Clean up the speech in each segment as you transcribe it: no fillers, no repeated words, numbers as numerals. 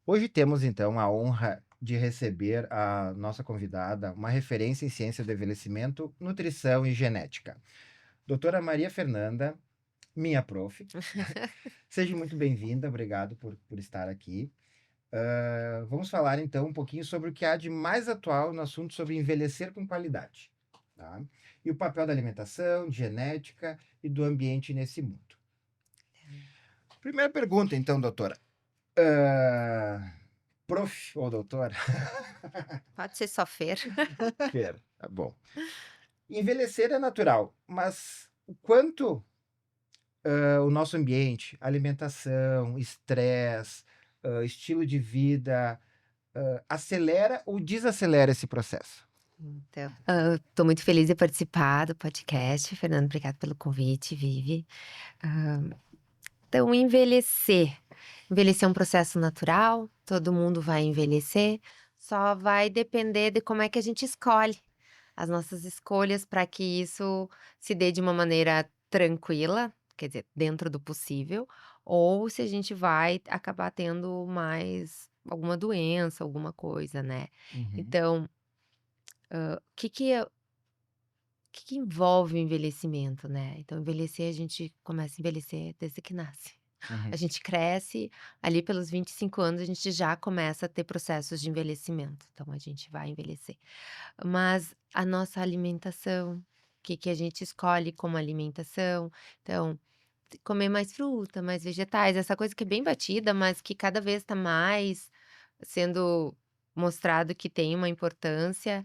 Hoje temos, então, a honra de receber a nossa convidada, uma referência em ciência do envelhecimento, nutrição e genética. Doutora Maria Fernanda, minha prof. Seja muito bem-vinda, obrigado por estar aqui. Vamos falar, então, um pouquinho sobre o que há de mais atual no assunto sobre envelhecer com qualidade, tá? E o papel da alimentação, de genética e do ambiente nesse mundo. Primeira pergunta, então, doutora. Prof. ou doutora? Pode ser só Fer. Fer, tá bom. Envelhecer é natural, mas o quanto, o nosso ambiente, alimentação, estresse, estilo de vida, acelera ou desacelera esse processo? Então, tô muito feliz de participar do podcast. Fernando, obrigado pelo convite, Vivi. Hã, então envelhecer é um processo natural, todo mundo vai envelhecer, só vai depender de como é que a gente escolhe as nossas escolhas para que isso se dê de uma maneira tranquila, quer dizer, dentro do possível, ou se a gente vai acabar tendo mais alguma doença, alguma coisa, né. Uhum, Então, o que que envolve o envelhecimento, né? Então envelhecer, a gente começa a envelhecer desde que nasce. A uhum. gente cresce, ali pelos 25 anos a gente já começa a ter processos de envelhecimento, então a gente vai envelhecer. Mas a nossa alimentação, o que que a gente escolhe como alimentação, então, comer mais fruta, mais vegetais, essa coisa que é bem batida, mas que cada vez está mais sendo mostrado que tem uma importância.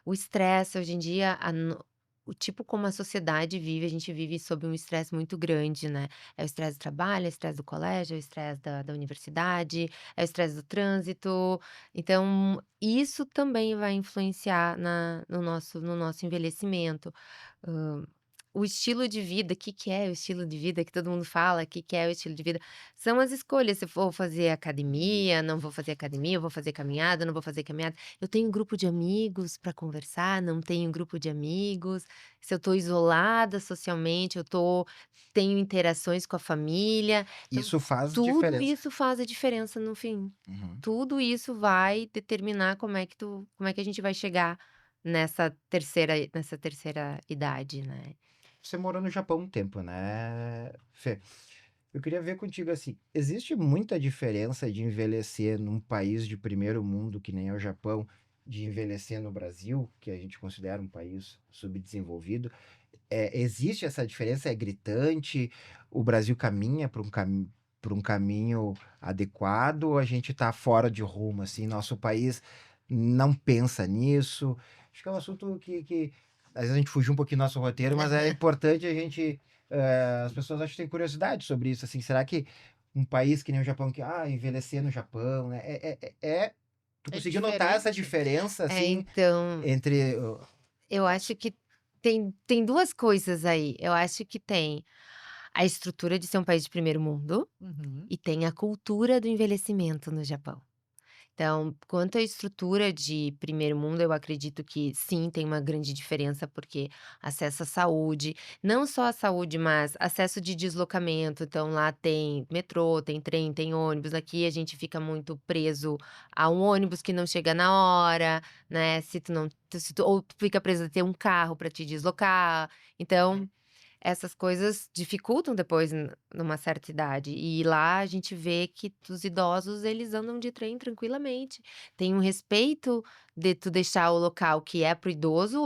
O estresse hoje em dia, o tipo como a sociedade vive, a gente vive sob um estresse muito grande, né. É o estresse do trabalho, é o estresse do colégio, é o estresse da universidade, é o estresse do trânsito. Então, isso também vai influenciar no nosso envelhecimento. Hã, o estilo de vida, o que que é o estilo de vida que todo mundo fala, o que que é o estilo de vida? São as escolhas, se for fazer academia, não vou fazer academia, eu vou fazer caminhada, não vou fazer caminhada. Eu tenho um grupo de amigos para conversar, não tenho um grupo de amigos, se eu estou isolada socialmente, tenho interações com a família, então Isso faz tudo diferença. isso faz a diferença no fim. Uhum. Tudo isso vai determinar como é que a gente vai chegar nessa terceira idade, né. Você morou no Japão um tempo, né, Fê? Eu queria ver contigo, assim, existe muita diferença de envelhecer num país de primeiro mundo, que nem é o Japão, de envelhecer no Brasil, que a gente considera um país subdesenvolvido? Existe essa diferença? É gritante? O Brasil caminha para um caminho adequado ou a gente está fora de rumo, assim, nosso país não pensa nisso? Acho que é um assunto que às vezes a gente fugiu um pouquinho do nosso roteiro, mas é importante a gente, as pessoas acho que têm curiosidade sobre isso, assim, será que um país que nem o Japão que, envelhecer no Japão, né, tu É conseguiu notar essa diferente? diferença, assim, Então, entre eu acho que tem 2 coisas aí, eu acho que tem a estrutura de ser um país de primeiro mundo, Uhum. e tem a cultura do envelhecimento no Japão. Então, quanto à estrutura de primeiro mundo, eu acredito que sim, tem uma grande diferença, porque acesso à saúde, não só a saúde, mas acesso de deslocamento. Então, lá tem metrô, tem trem, tem ônibus. Aqui a gente fica muito preso a um ônibus que não chega na hora, né? Se tu não, se tu, ou tu fica preso a ter um carro para te deslocar. Então, essas coisas dificultam depois numa certa idade, e lá a gente vê que os idosos eles andam de trem tranquilamente, tem um respeito de tu deixar o local que é pro idoso,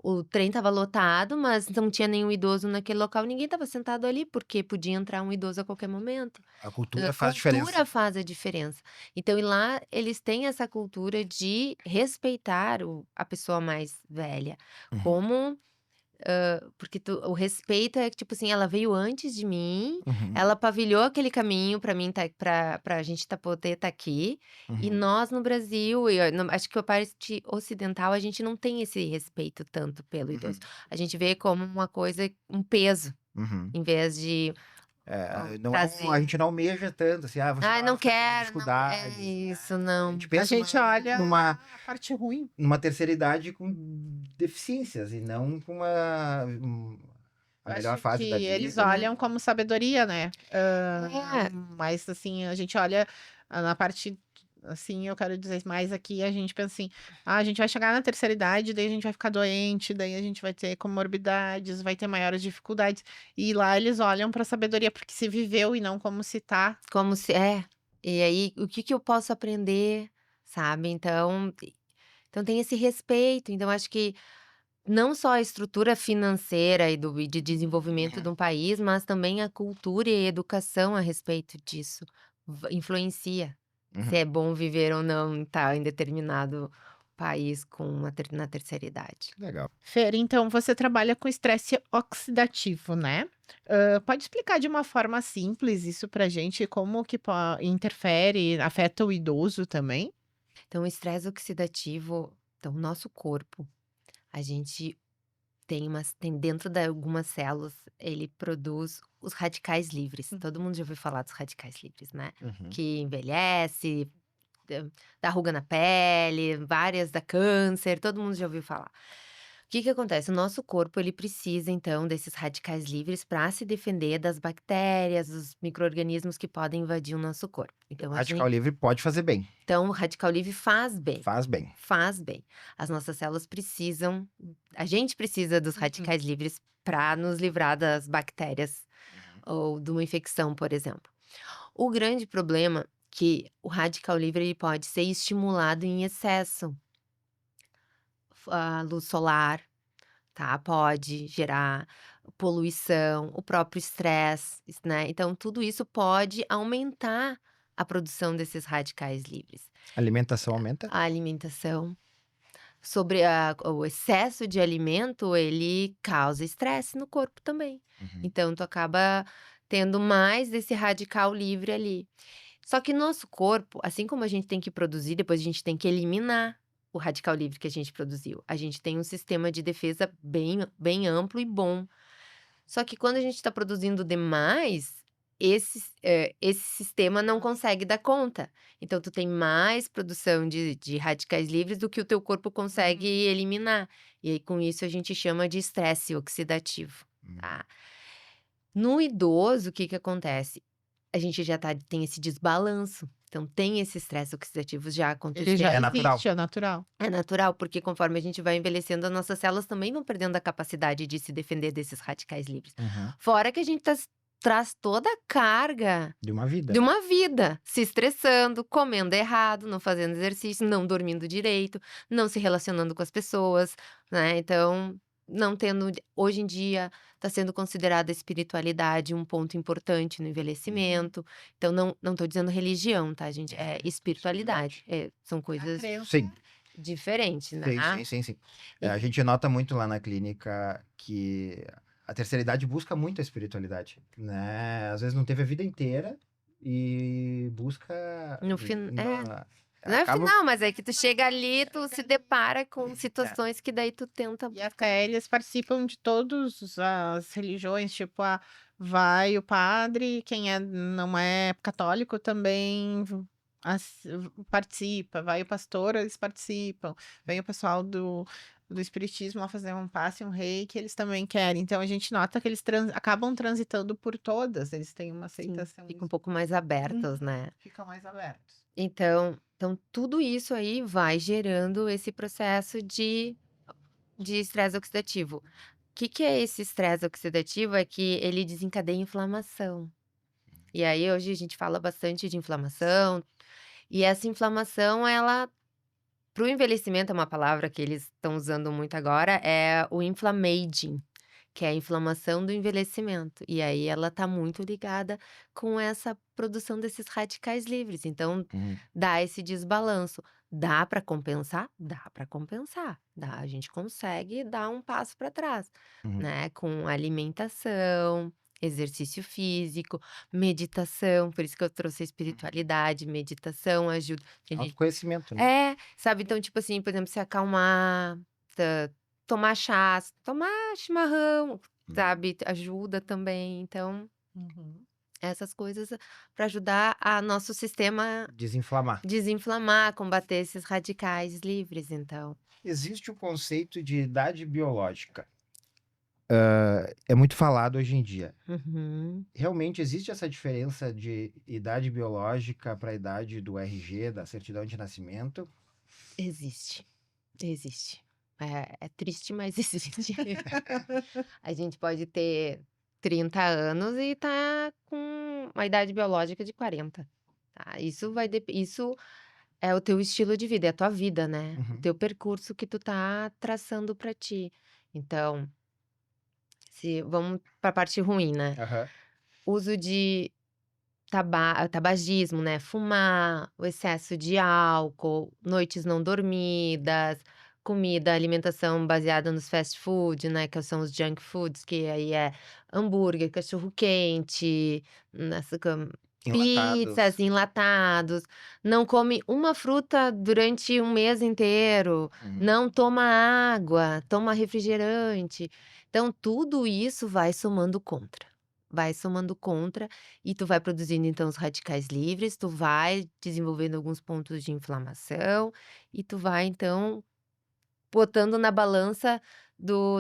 o trem estava lotado, mas não tinha nenhum idoso naquele local, ninguém estava sentado ali, porque podia entrar um idoso a qualquer momento. a A cultura faz diferença? cultura faz a diferença. Então e lá eles têm essa cultura de respeitar a pessoa mais velha, Uhum, como porque o respeito é que, tipo assim, ela veio antes de mim, uhum, ela pavilhou aquele caminho pra mim pra gente poder estar aqui, e uhum, nós no Brasil e acho que a parte ocidental, a gente não tem esse respeito tanto pelo idoso. uhum, A gente vê como uma coisa, um peso, uhum. em vez de, Não é a prazer. gente não almeja tanto, assim, você "Ai, vai não passar por quero, não", é dificuldades, né. isso, A não. gente A pensa gente olha numa a parte ruim. numa terceira idade com deficiências e não com a Eu melhor acho fase que da eles vida, né? olham como sabedoria, né? É, Mas assim, a gente olha na parte, assim, eu quero dizer mais aqui, a gente pensa assim, a gente vai chegar na terceira idade, daí a gente vai ficar doente, daí a gente vai ter comorbidades, vai ter maiores dificuldades. E lá eles olham para a sabedoria porque se viveu e não como se tá. como se é. E aí, o que que eu posso aprender, sabe? Então tem esse respeito. Então acho que não só a estrutura financeira e de desenvolvimento Uhum, de um país, mas também a cultura e a educação a respeito disso influencia se uhum. é bom viver ou não estar em determinado país na terceira idade. Legal. Fer, então você trabalha com estresse oxidativo, né? Pode explicar de uma forma simples isso pra gente, como que interfere, afeta o idoso também? Então, o estresse oxidativo, então, o nosso corpo, a gente tem dentro de algumas células, ele produz os radicais livres. Hum. Todo mundo já ouviu falar dos radicais livres, né? Uhum. Que envelhece, dá dá ruga na pele, várias dá câncer, todo mundo já ouviu falar. O que que acontece? O nosso corpo, ele precisa então desses radicais livres para se defender das bactérias, dos micro-organismos que podem invadir o nosso corpo. O Então radical livre pode fazer bem, o radical livre faz bem. faz bem. Faz bem. As nossas células precisam a gente precisa dos Uhum. radicais livres para nos livrar das bactérias ou de uma infecção, por exemplo. O grande problema é que o radical livre ele pode ser estimulado em excesso. A luz solar, tá, pode gerar poluição, o próprio estresse, né, então tudo isso pode aumentar a produção desses radicais livres. Alimentação aumenta? A alimentação sobre o excesso de alimento, ele causa estresse no corpo também. Uhum. Então tu acaba tendo mais desse radical livre ali. Só que nosso corpo, assim como a gente tem que produzir, depois a gente tem que eliminar o radical livre que a gente produziu. A gente tem um sistema de defesa bem amplo e bom. Só que quando a gente está produzindo demais, esse sistema não consegue dar conta. Então tu tem mais produção de radicais livres do que o teu corpo consegue eliminar. E aí com isso a gente chama de estresse oxidativo, Hum. tá. No idoso, o que que acontece? A gente tem esse desbalanço, então tem esse estresse oxidativo já Ele já É acontecendo. natural. existe, é natural. É natural, porque conforme a gente vai envelhecendo, as nossas células também vão perdendo a capacidade de se defender desses radicais livres. Uhum. Fora que a gente traz toda a carga De uma vida. de uma vida, se estressando, comendo errado, não fazendo exercício, não dormindo direito, não se relacionando com as pessoas, né? Então, não tendo. Hoje em dia, está sendo considerada a espiritualidade um ponto importante no envelhecimento. Então, não estou dizendo religião, tá, gente? É espiritualidade. São A coisas crença. Sim, diferentes, né? sim. E- A gente nota muito lá na clínica que a terceira idade busca muito a espiritualidade, né? Às vezes não teve a vida inteira e busca. No fim, não é Acaba. final, mas é que tu chega ali, tu se depara com situações que daí tu tenta. E até eles participam de todas as religiões, tipo, vai o padre, quem não é católico também participa, vai o pastor, eles participam, vem o pessoal do espiritismo lá fazer um passe, um reiki, eles também querem. Então a gente nota que eles acabam transitando por todas, eles têm uma Sim, aceitação, fica um pouco mais abertas, né? ficam mais abertos. Então tudo isso aí vai gerando esse processo de estresse oxidativo. O que é esse estresse oxidativo? É que ele desencadeia inflamação. E aí hoje a gente fala bastante de inflamação, e essa inflamação, ela para o envelhecimento é uma palavra que eles estão usando muito agora, é o inflammaging, que é a inflamação do envelhecimento. E aí ela está muito ligada com essa produção desses radicais livres. Então, Uhum. dá esse desbalanço. Dá para compensar? Dá para compensar. Dá, a gente consegue dar um passo para trás, Uhum. né? Com alimentação, exercício físico, meditação. Por isso que eu trouxe a espiritualidade, meditação ajuda. A gente Autoconhecimento, né? sabe, então, tipo assim, por exemplo, se acalmar, tomar chá, tomar chimarrão, sabe, ajuda também. Então, Uhum. essas coisas para ajudar a nosso sistema Desinflamar. desinflamar, combater esses radicais livres, então. Existe o conceito de idade biológica. é muito falado hoje em dia. Uhum. Realmente existe essa diferença de idade biológica para a idade do RG, da certidão de nascimento? Existe, existe. É triste, mas existe. A gente pode ter 30 anos e tá com uma idade biológica de 40, tá. Isso é o teu estilo de vida, é a tua vida, né, o Uhum. teu percurso que tu tá traçando pra ti. Então, se vamos pra parte ruim, né, Aham. uso de tabagismo, né, fumar, o excesso de álcool, noites não dormidas, comida, alimentação baseada nos fast food, né, que são os junk foods, que aí é hambúrguer, cachorro-quente, pizzas, Enlatados. enlatados, não come uma fruta durante um mês inteiro, Uhum. não toma água, toma refrigerante. Então tudo isso vai somando contra. Vai somando contra e tu vai produzindo então os radicais livres, tu vai desenvolvendo alguns pontos de inflamação e tu vai então botando na balança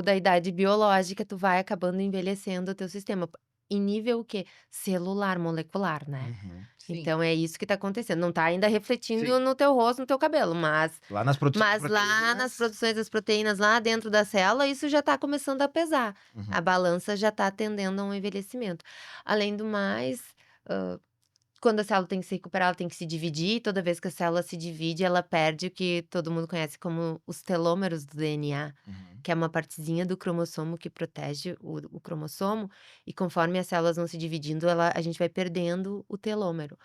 da idade biológica, tu vai acabando envelhecendo o teu sistema. Em nível o quê? Celular, molecular, né. Uhum. Sim. Então é isso que tá acontecendo, não tá ainda Sim. refletindo no teu rosto, no teu cabelo, mas Lá nas produções de mas lá nas proteínas. produções das proteínas, lá dentro da célula, isso já está começando a pesar. Uhum. A balança já está tendendo a um envelhecimento. Além do mais, hã, quando a célula tem que se recuperar, ela tem que se dividir, toda vez que a célula se divide, ela perde o que todo mundo conhece como os telômeros do DNA, Uhum. que é uma partezinha do cromossomo que protege o cromossomo, e conforme as células vão se dividindo, a gente vai perdendo o telômero.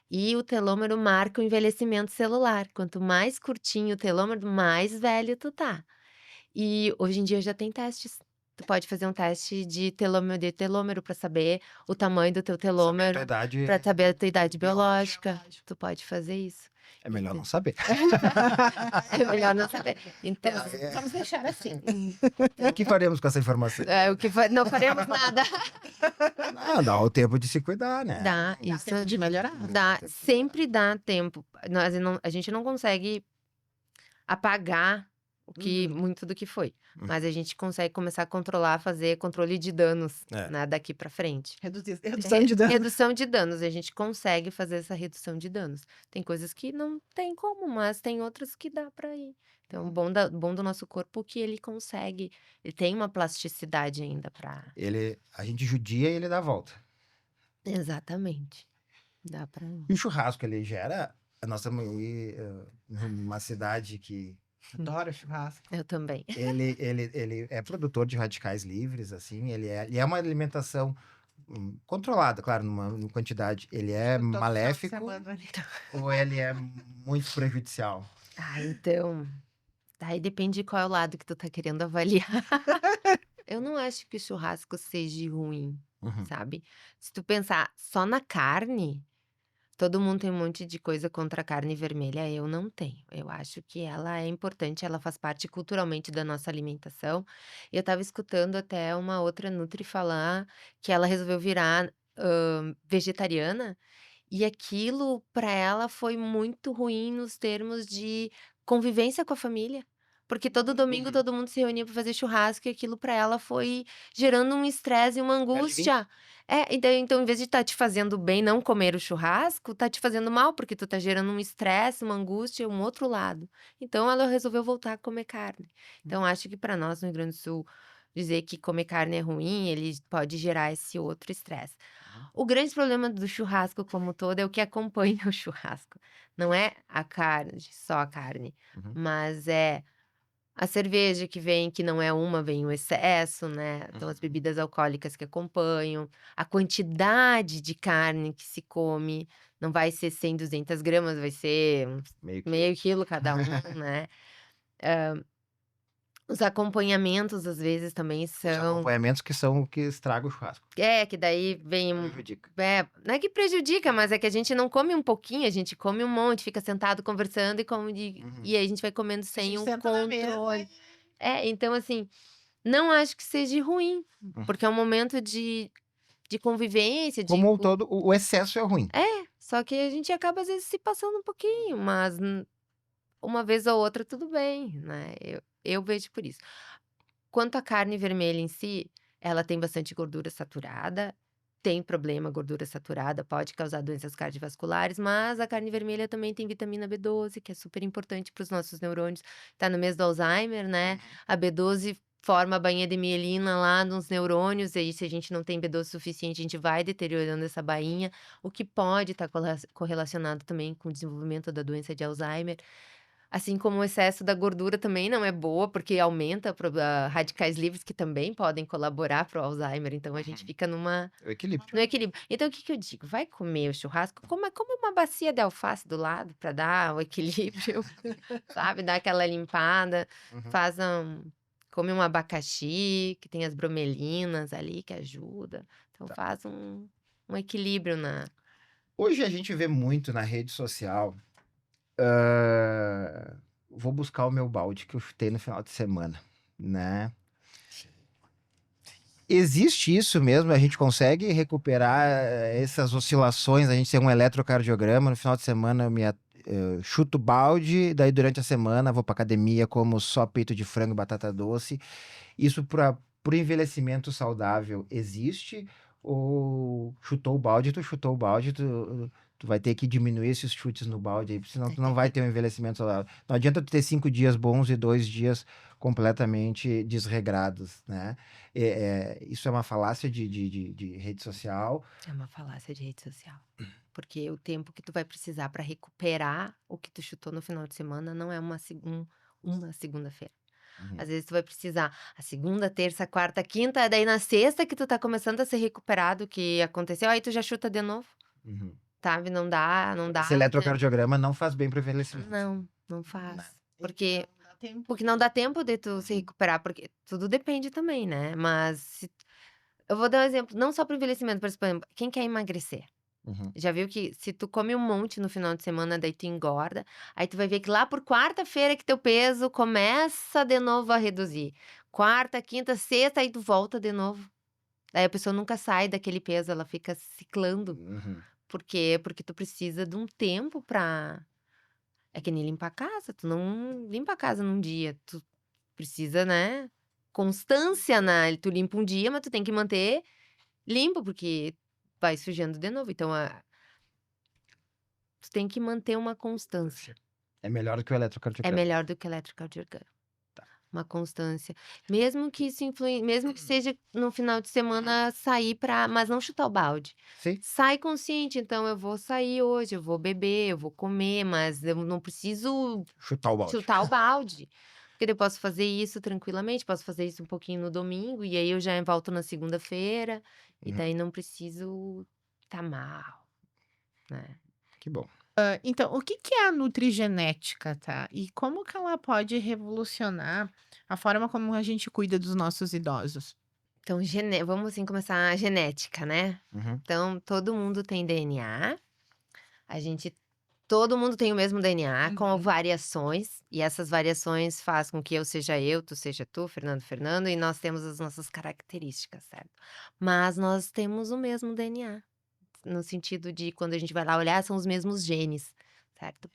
E o telômero marca o envelhecimento celular. Quanto mais curtinho o telômero, mais velho tu tá. E hoje em dia já tem testes. Tu pode fazer um teste de telômero para saber o tamanho do teu Saber a tua telômero, idade para saber a tua idade biológica. biológica. Tu pode fazer isso. é melhor Então não saber. é melhor não saber. Então, Vamos deixar assim. O que faremos com essa informação? o que não faremos nada. Não, dá o tempo de se cuidar, né? Dá, Dá isso tempo de melhorar. dá, sempre dá tempo. A gente não consegue apagar muito do que foi, mas a gente consegue começar a controlar, fazer controle de danos, É. né, daqui pra frente. Redução de danos. Redução de danos, a gente consegue fazer essa redução de danos. Tem coisas que não tem como, mas tem outras que dá pra ir. Então, o bom do nosso corpo é que ele consegue, ele tem uma plasticidade ainda pra. A gente judia e ele dá a volta. Exatamente. Dá pra. E o churrasco, ele gera. Nós estamos numa cidade que Adoro churrasco. Eu também. ele é produtor de radicais livres, assim, ele é uma alimentação controlada, claro, numa quantidade. Ele é Todo final de maléfico semana ali. ou ele é muito prejudicial? Então, aí depende de qual é o lado que tu tá querendo avaliar. Eu não acho que o churrasco seja ruim, Uhum. sabe? Se tu pensar só na carne, todo mundo tem um monte de coisa contra a carne vermelha, eu não tenho. Eu acho que ela é importante, ela faz parte culturalmente da nossa alimentação. Eu estava escutando até uma outra nutri falar que ela resolveu virar, vegetariana, e aquilo para ela foi muito ruim nos termos de convivência com a família. Porque todo domingo Uhum. todo mundo se reunia para fazer churrasco e aquilo para ela foi gerando um estresse e uma angústia. Então em vez de estar te fazendo bem não comer o churrasco, tá te fazendo mal, porque tu tá gerando um estresse, uma angústia, um outro lado. Então ela resolveu voltar a comer carne. Então acho que para nós no Rio Grande do Sul, dizer que comer carne é ruim, ele pode gerar esse outro estresse. O grande problema do churrasco como todo é o que acompanha o churrasco. Não é a carne, só a carne, Uhum. mas é a cerveja que vem, que não é uma, vem o excesso, né? Então, as bebidas alcoólicas que acompanham, a quantidade de carne que se come, não vai ser 100, 200 gramas, vai ser meio quilo cada um, né? Os acompanhamentos, às vezes, também Os são. acompanhamentos que são o que estraga o churrasco. Que daí vem. Prejudica. Não é que prejudica, mas é que a gente não come um pouquinho, a gente come um monte, fica sentado conversando e come. Uhum. E aí a gente vai comendo A sem gente um senta na mesa controle. Então assim, não acho que seja ruim, porque é um momento de convivência, Como um todo, o excesso é ruim. só que a gente acaba às vezes se passando um pouquinho, mas uma vez ou outra tudo bem, né? Eu vejo por isso. quanto à carne vermelha em si, ela tem bastante gordura saturada, tem problema, gordura saturada pode causar doenças cardiovasculares, mas a carne vermelha também tem vitamina B12, que é super importante para os nossos neurônios. Tá no mês do Alzheimer, né? A B12 forma a bainha de mielina lá nos neurônios, e aí se a gente não tem B12 suficiente, a gente vai deteriorando essa bainha, o que pode estar correlacionado também com o desenvolvimento da doença de Alzheimer. Assim como o excesso da gordura também não é boa, porque aumenta radicais livres que também podem colaborar para o Alzheimer, então a gente fica O equilíbrio. no equilíbrio. Então o que que eu digo? Vai comer o churrasco, come uma bacia de alface do lado para dar o equilíbrio, sabe, dar aquela limpada, Uhum. faz come um abacaxi, que tem as bromelinas ali que ajuda, então Tá. faz um equilíbrio na Hoje a gente vê muito na rede social, vou buscar o meu balde que eu chutei no final de semana, né. Existe isso mesmo? A gente consegue recuperar essas oscilações? A gente tem um eletrocardiograma, no final de semana eu chuto o balde, daí durante a semana vou pra academia, como só peito de frango e batata doce. Isso para o envelhecimento saudável existe? Ou chutou o balde, tu chutou o balde, tu vai ter que diminuir esses chutes no balde aí, senão tu não vai ter um envelhecimento saudável. Não adianta tu ter 5 dias bons e 2 dias completamente desregrados, né? Isso é uma falácia de rede social. É uma falácia de rede social. Porque o tempo que tu vai precisar para recuperar o que tu chutou no final de semana não é uma segunda-feira. Uhum, Às vezes tu vai precisar a segunda, terça, quarta, quinta, daí na sexta que tu tá começando a ser recuperado o que aconteceu, aí tu já chuta de novo, uhum. sabe? Não dá Esse tempo. eletrocardiograma não faz bem para o envelhecimento. Não Né? faz. Porque Porque não dá tempo. porque não dá tempo de tu se recuperar, porque tudo depende também, né? Mas eu vou dar um exemplo, não só para o envelhecimento, por exemplo, quem quer emagrecer. Uhum. Já viu que se tu come um monte no final de semana, daí tu engorda, aí tu vai ver que lá por quarta-feira que teu peso começa de novo a reduzir. Quarta, quinta, sexta, aí tu volta de novo. Daí a pessoa nunca sai daquele peso, ela fica ciclando. Uhum. Por quê? Porque tu precisa de um tempo pra. É que nem limpar a casa, tu não limpa a casa num dia, tu precisa, né? Constância tu limpa um dia, mas tu tem que manter limpo, porque vai sujando de novo. Então, tu tem que manter uma constância. É melhor do que o É eletrocardiograma. melhor do que eletrocardiograma. Tá. Uma constância. Mesmo que isso mesmo que seja no final de semana sair mas não chutar o balde. Sim. Sai consciente, então eu vou sair hoje, eu vou beber, eu vou comer, mas eu não preciso Chutar o balde. chutar o balde. Porque eu posso fazer isso tranquilamente, posso fazer isso um pouquinho no domingo, e aí eu já volto na segunda-feira, e Uhum. daí não preciso tá mal, né. Que bom. Então, o que que é a nutrigenética, tá? E como que ela pode revolucionar a forma como a gente cuida dos nossos idosos? Então vamos, assim, começar a genética, né. Uhum. Então todo mundo tem DNA, a gente todo mundo tem o mesmo DNA com Uhum. variações, e essas variações faz com que eu seja eu, tu seja tu, Fernando, Fernando, e nós temos as nossas características, certo. Mas nós temos o mesmo DNA, no sentido de quando a gente vai lá olhar, são os mesmos genes, certo.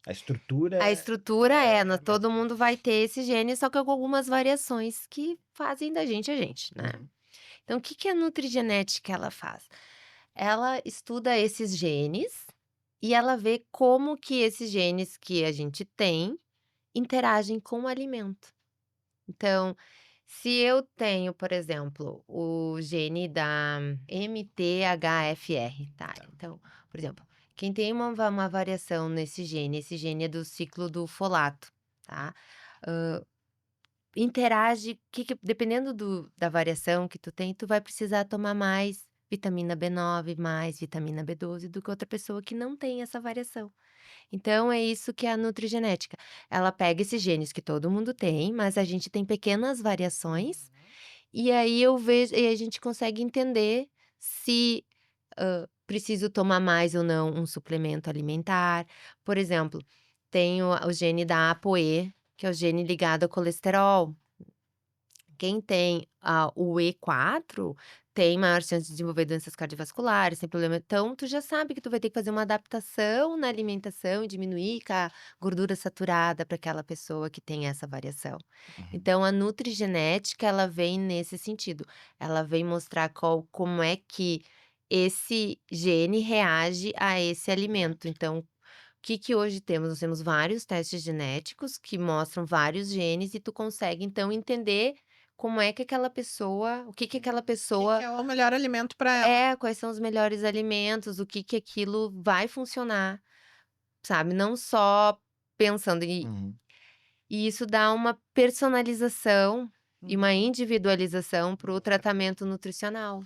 A estrutura A estrutura é a todo mesma. mundo vai ter esse gene, só que com algumas variações que fazem da gente a gente, né. Uhum. Então o que que a nutrigenética ela faz? Ela estuda esses genes, e ela vê como que esses genes que a gente tem, interagem com o alimento. Então, se eu tenho, por exemplo, o gene da MTHFR, tá, então, por exemplo, quem tem uma variação nesse gene, esse gene é do ciclo do folato, tá, interage dependendo da variação que tu tem, tu vai precisar tomar mais vitamina B9, mais vitamina B12 do que outra pessoa que não tem essa variação. Então é isso que é a nutrigenética. Ela pega esses genes que todo mundo tem, mas a gente tem pequenas variações, e aí a gente consegue entender se, preciso tomar mais ou não um suplemento alimentar. Por exemplo, tem o gene da ApoE, que é o gene ligado ao colesterol. Quem tem, o E4 tem maior chance de desenvolver doenças cardiovasculares, tem problema. Então, tu já sabe que tu vai ter que fazer uma adaptação na alimentação e diminuir a gordura saturada para aquela pessoa que tem essa variação. Uhum. Então, a nutrigenética, ela vem nesse sentido. Ela vem mostrar como é que esse gene reage a esse alimento. Então, o que hoje temos? Nós temos vários testes genéticos que mostram vários genes e tu consegue, então, entender como é que aquela pessoa, o que aquela O que pessoa é o melhor alimento para ela. quais são os melhores alimentos, o que aquilo vai funcionar, sabe? Não só pensando em. Uhum. E isso dá uma personalização e uma Uhum. individualização para o tratamento nutricional.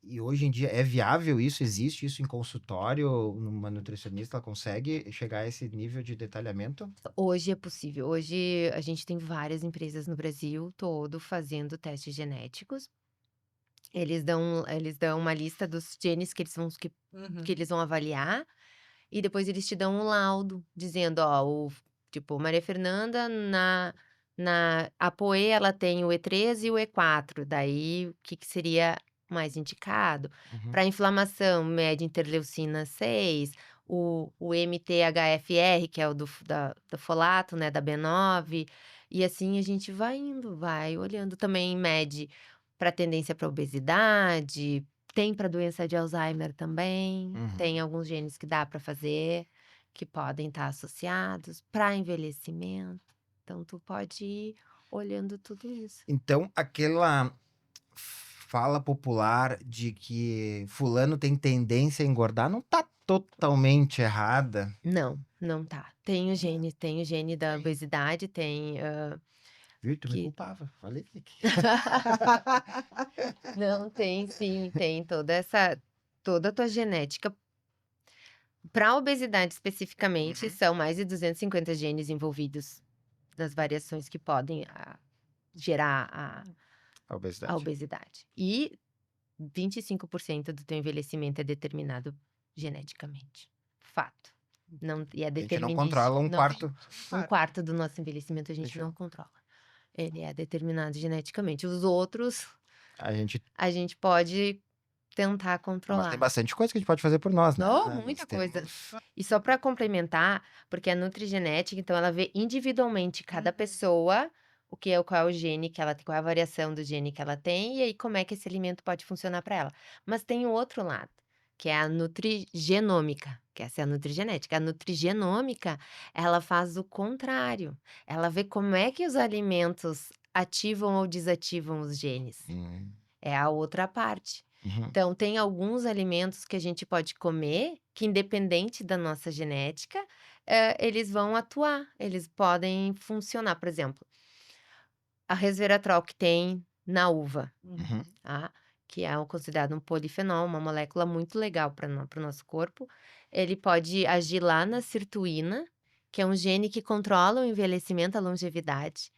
E hoje em dia é viável isso? Existe isso em consultório? Uma nutricionista ela consegue chegar a esse nível de detalhamento? Hoje é possível. Hoje a gente tem várias empresas no Brasil todo fazendo testes genéticos. Eles dão uma lista dos genes que Uhum. eles vão avaliar e depois eles te dão um laudo dizendo, ó, tipo, Maria Fernanda na ApoE ela tem o E3 e o E4, daí o que seria mais indicado? Uhum. Para inflamação, mede interleucina 6, o MTHFR, que é o do folato, né, da B9, e assim a gente vai indo, vai olhando. Também mede para tendência para obesidade, tem para doença de Alzheimer também, Uhum. tem alguns genes que dá para fazer, que podem estar associados, para envelhecimento. Então tu pode ir olhando tudo isso. Então, aquela fala popular de que fulano tem tendência a engordar não tá totalmente errada. Não, não tá. Tem o gene da obesidade, Viu? Tu me que culpava. Falei que. não, tem sim, tem toda a tua genética. Para obesidade especificamente, são mais de 250 genes envolvidos nas variações que podem gerar A a obesidade. obesidade. E 25% do teu envelhecimento é determinado geneticamente. Fato. Não, e é A gente não determiníssimo. controla um Não, quarto. um quarto do nosso envelhecimento a gente Deixa eu- não controla. Ele é determinado geneticamente. Os outros, A gente. a gente pode tentar Mas tem controlar. bastante coisa que a gente pode fazer por nós, né? Oh, Nós muita temos- coisa. E só para complementar, porque a nutrigenética, então, ela vê individualmente cada pessoa, qual é o gene que ela tem, qual é a variação do gene que ela tem, e aí como é que esse alimento pode funcionar para ela. Mas tem o outro lado, que é a nutrigenômica, que essa é a nutrigenética. A nutrigenômica, ela faz o contrário. Ela vê como é que os alimentos ativam ou desativam os genes. É a outra parte. Uhum. Então, tem alguns alimentos que a gente pode comer que, independente da nossa genética, eles vão atuar, eles podem funcionar. Por exemplo, a resveratrol que tem na uva, Uhum. tá? Que é considerado um polifenol, uma molécula muito legal para o nosso corpo. Ele pode agir lá na sirtuína, que é um gene que controla o envelhecimento, a longevidade,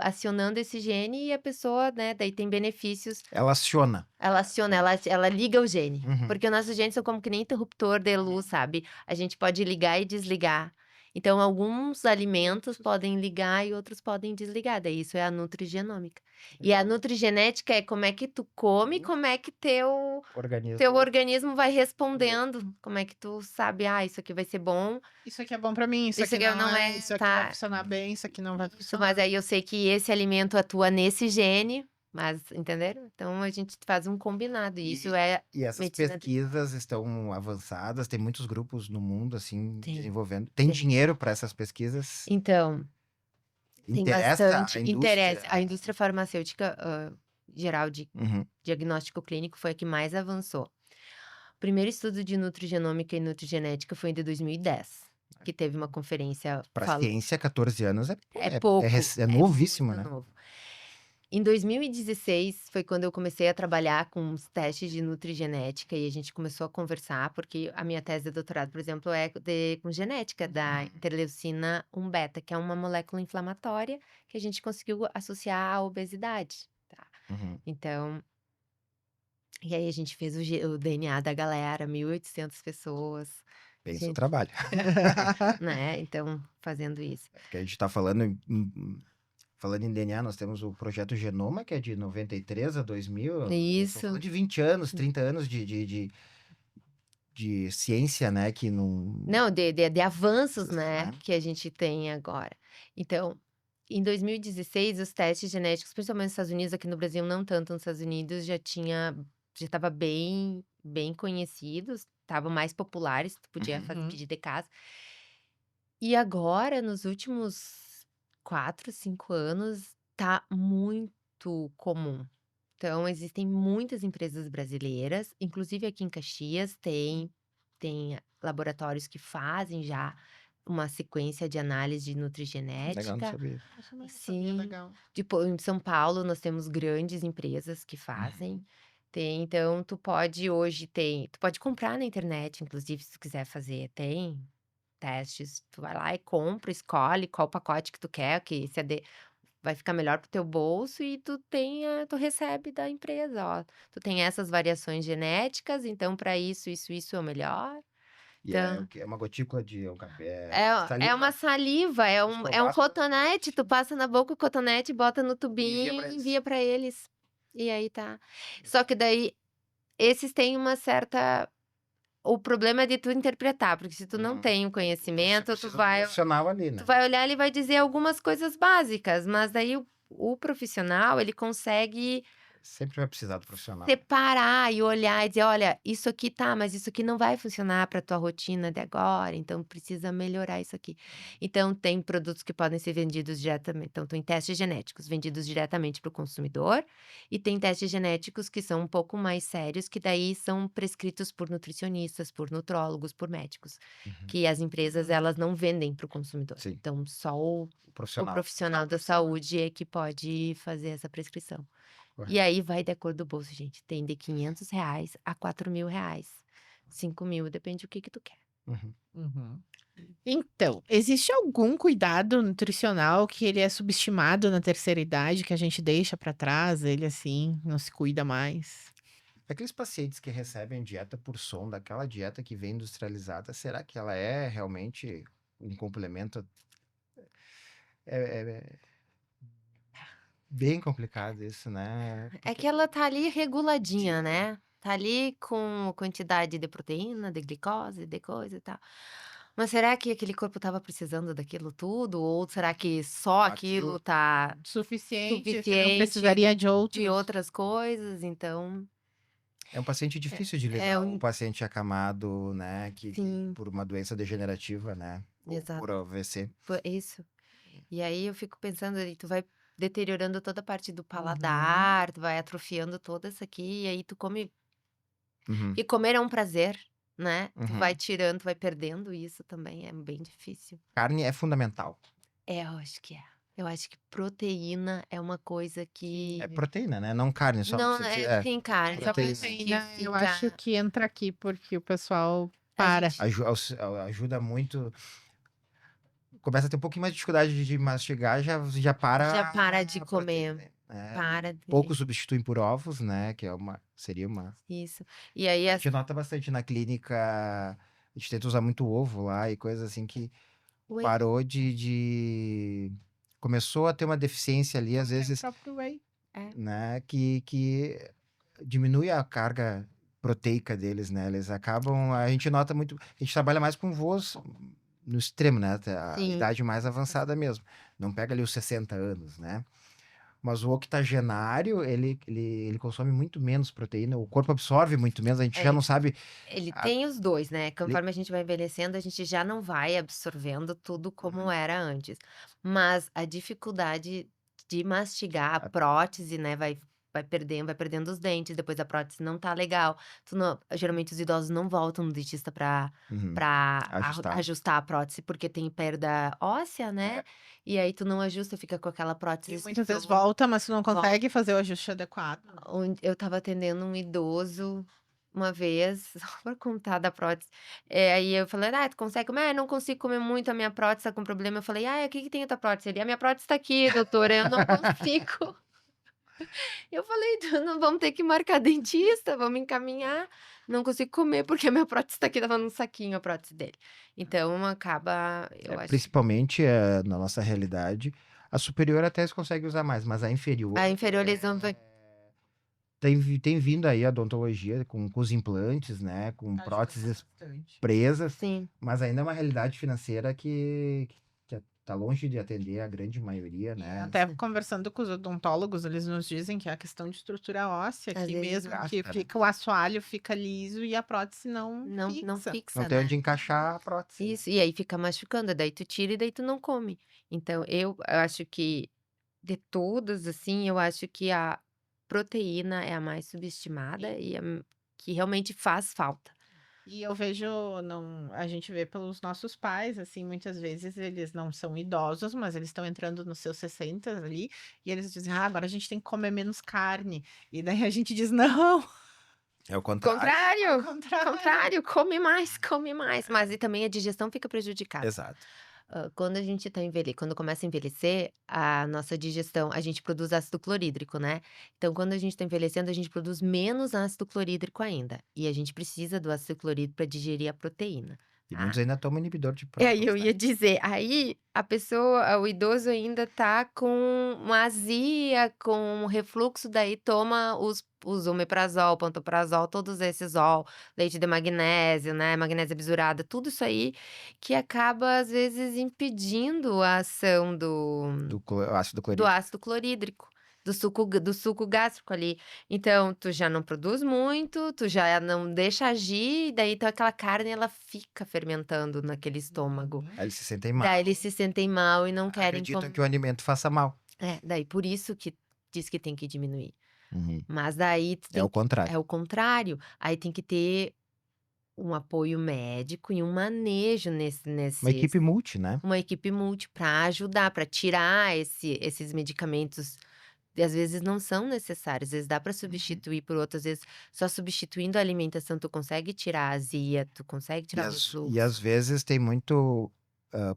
acionando esse gene e a pessoa, né, daí tem benefícios. Ela aciona. Ela aciona, ela liga o gene. Uhum. Porque os nossos genes são como que nem interruptor de luz, sabe? A gente pode ligar e desligar. Então, alguns alimentos podem ligar e outros podem desligar. Daí isso é a nutrigenômica. E a nutrigenética é como é que tu come, como é que teu Organismo. organismo vai respondendo. Como é que tu sabe, isso aqui vai ser bom. Isso aqui é bom para mim, isso Isso aqui aqui não não é, é, isso aqui tá. vai funcionar bem, isso aqui não vai Isso, funcionar. mas aí eu sei que esse alimento atua nesse gene, mas entenderam? Então a gente faz um combinado. E isso é E essas medicina pesquisas estão avançadas, tem muitos grupos no mundo, assim, Tem, desenvolvendo. Tem tem. dinheiro para essas pesquisas? Então, tem Interessa bastante a interesse. indústria? A indústria farmacêutica geral de Uhum. diagnóstico clínico foi a que mais avançou. O primeiro estudo de nutrigenômica e nutrigenética foi em 2010, que teve uma conferência Para ciência, 14 anos É pouco, é novíssimo, muito né? novo. Em 2016 foi quando eu comecei a trabalhar com os testes de nutrigenética e a gente começou a conversar, porque a minha tese de doutorado, por exemplo, é com genética da interleucina 1 beta, que é uma molécula inflamatória que a gente conseguiu associar à obesidade, tá? Uhum. Então, e aí a gente fez o DNA da galera, 1.800 pessoas, Pensa o gente, trabalho. né? Então, fazendo isso. Porque a gente está falando em falando em DNA, nós temos o projeto Genoma, que é de 93 a 2000. Estou Isso. falando de 20 anos, 30 anos de ciência, né? Que não. Não, de avanços, Isso, né, né? que a gente tem agora. Então, em 2016, os testes genéticos, principalmente nos Estados Unidos, aqui no Brasil não tanto nos Estados Unidos, já estava bem conhecidos, estavam mais populares, tu podia Uhum. pedir de casa. E agora, nos últimos 4, 5 anos, tá muito comum. Então, existem muitas empresas brasileiras, inclusive aqui em Caxias tem laboratórios que fazem já uma sequência de análise Legal, não nutrigenética. sabia. Eu também não sabia, Sim. legal. Tipo, em São Paulo, nós temos grandes empresas que fazem. Então, tu pode comprar na internet, inclusive, se tu quiser fazer, tem testes. Tu vai lá e compra, escolhe qual pacote que tu quer, que vai ficar melhor pro teu bolso e tu recebe da empresa, ó. Tu tem essas variações genéticas, então para isso é o melhor. E é Então, o quê? É uma gotícula de é uma saliva, é um escovar. cotonete, tu passa na boca o cotonete, bota no E envia tubinho pra e eles. envia para eles. E aí tá. Só que daí, esses têm uma certa. O problema é de tu interpretar, porque se tu não tem o Você conhecimento, precisa de um profissional ali, tu né? vai olhar, ele vai dizer algumas coisas básicas, mas daí o profissional, ele consegue Sempre vai precisar do profissional. separar e olhar e dizer: "Olha, isso aqui tá, mas isso aqui não vai funcionar para tua rotina de agora, então precisa melhorar isso aqui". Então tem produtos que podem ser vendidos diretamente, então tem testes genéticos vendidos diretamente para o consumidor, e tem testes genéticos que são um pouco mais sérios, que daí são prescritos por nutricionistas, por nutrólogos, por médicos, Uhum. que as empresas elas não vendem para o consumidor. Sim. Então só o O profissional. profissional da saúde é que pode fazer essa prescrição. Correto. E aí vai de acordo do bolso, gente. Tem de R$ 500 a R$ 4.000, 5.000, depende do que tu quer. Uhum. Então, existe algum cuidado nutricional que ele é subestimado na terceira idade, que a gente deixa pra trás, ele assim, não se cuida mais? Aqueles pacientes que recebem dieta por sonda, aquela dieta que vem industrializada, será que ela é realmente um complemento? É bem complicado isso, né? É que ela tá ali reguladinha, né? Tá ali com quantidade de proteína, de glicose, de coisa e tal. Mas será que aquele corpo tava precisando daquilo tudo? Ou será que só aquilo tá Suficiente, você não suficiente precisaria de de outros. outras coisas? Então, É um paciente difícil de lidar, um paciente acamado, né? Que sim, por uma doença degenerativa, né? Ou exato. por AVC. Isso. E aí eu fico pensando, e tu vai deteriorando toda a parte do paladar, tu vai atrofiando toda essa aqui, e aí tu come. Uhum. E comer é um prazer, né? Tu Uhum. vai tirando, tu vai perdendo isso também, é bem difícil. Carne é fundamental. Eu acho que é. Eu acho que proteína é uma coisa que. É proteína, né? Não carne só. Não, sim, carne. Essa proteína. proteína, Que eu fica- acho que entra aqui porque o pessoal A para. gente- Ajuda muito. Começa a ter um pouquinho mais de dificuldade de mastigar, já para. Já para de a comer. proteína, né? Para. Poucos substituem por ovos, né? Que seria uma. Isso. E aí A gente nota bastante na clínica. A gente tenta usar muito ovo lá e coisas assim que Oi? parou começou a ter uma deficiência ali, às vezes, O próprio whey. né? Que diminui a carga proteica deles, né? Eles acabam. A gente nota muito. A gente trabalha mais com voos no extremo, né? Até a Sim. idade mais avançada mesmo. Não pega ali os 60 anos, né? Mas o octogenário, ele consome muito menos proteína, o corpo absorve muito menos, a gente já não sabe. Ele tem os dois, né? Conforme a gente vai envelhecendo, a gente já não vai absorvendo tudo como era antes. Mas a dificuldade de mastigar, a prótese, né, vai perdendo os dentes, depois a prótese não tá legal. Geralmente os idosos não voltam no dentista pra Uhum. ajustar a prótese, porque tem perda óssea, né? E aí tu não ajusta, fica com aquela prótese. Muitas vezes volta, mas tu não consegue fazer o ajuste adequado. Eu tava atendendo um idoso uma vez, só pra contar da prótese. Aí eu falei: "Ah, tu consegue comer?" "Ah, não consigo comer muito, a minha prótese tá com problema". Eu falei: "Ah, o que que tem a tua prótese?" Ele: "A minha prótese tá aqui, doutora, eu não consigo". Eu falei: Não, vamos ter que marcar dentista, vamos encaminhar. Não consigo comer porque a minha prótese tá aqui", tava num saquinho a prótese dele. Então acaba, eu acho. Principalmente na nossa realidade, A superior até eles conseguem usar mais, mas a inferior A inferior eles não vai. tem vindo aí a odontologia com os implantes, né? Com Ajuda próteses bastante. presas, Sim. mas ainda é uma realidade financeira que tá longe de atender a grande maioria, E né? até conversando com os odontólogos, eles nos dizem que é a questão de estrutura óssea, Às que vezes mesmo que gasta, né? fica o assoalho fica liso e a prótese não não fixa. Não fixa, tem né? onde encaixar a prótese, né? Isso, e aí fica machucando, daí tu tira e daí tu não come. Então eu acho que de todas, assim, eu acho que a proteína é a mais subestimada e que realmente faz falta. E eu vejo, não, a gente vê pelos nossos pais, assim, muitas vezes eles não são idosos, mas eles estão entrando nos seus 60 ali, e eles dizem, ah, agora a gente tem que comer menos carne. E daí a gente diz, não, É o contrário. ao Contrário, contrário. contrário, come mais, mas e também a digestão fica prejudicada. Exato. Quando a gente quando começa a envelhecer, a nossa digestão, a gente produz ácido clorídrico, né? Então, quando a gente está envelhecendo, a gente produz menos ácido clorídrico ainda. E a gente precisa do ácido clorídrico para digerir a proteína, E tá? muitos ainda tomam inibidor de E aí prótons, eu né? ia dizer, aí a pessoa, o idoso ainda tá com uma azia, com um refluxo, daí toma os omeprazol, pantoprazol, todos esses leite de magnésio, né, magnésia bisurada, tudo isso aí que acaba às vezes impedindo a ação Ácido do clorídrico. ácido clorídrico, do suco gástrico ali. Então, tu já não produz muito, tu já não deixa agir, e daí então aquela carne ela fica fermentando naquele estômago. Aí eles se sentem mal. Daí eles se sentem mal e não querem Acreditam comer. que o alimento faça mal. Daí por isso que diz que tem que diminuir. Uhum. Mas daí tu É o é contrário. o contrário, aí tem que ter um apoio médico e um manejo Uma equipe multi, né? uma equipe multi para ajudar, para tirar esses medicamentos, e às vezes não são necessários, às vezes dá para substituir por outras, às vezes só substituindo a alimentação tu consegue tirar a azia, tu consegue E, tirar o às refluxo. vezes tem muito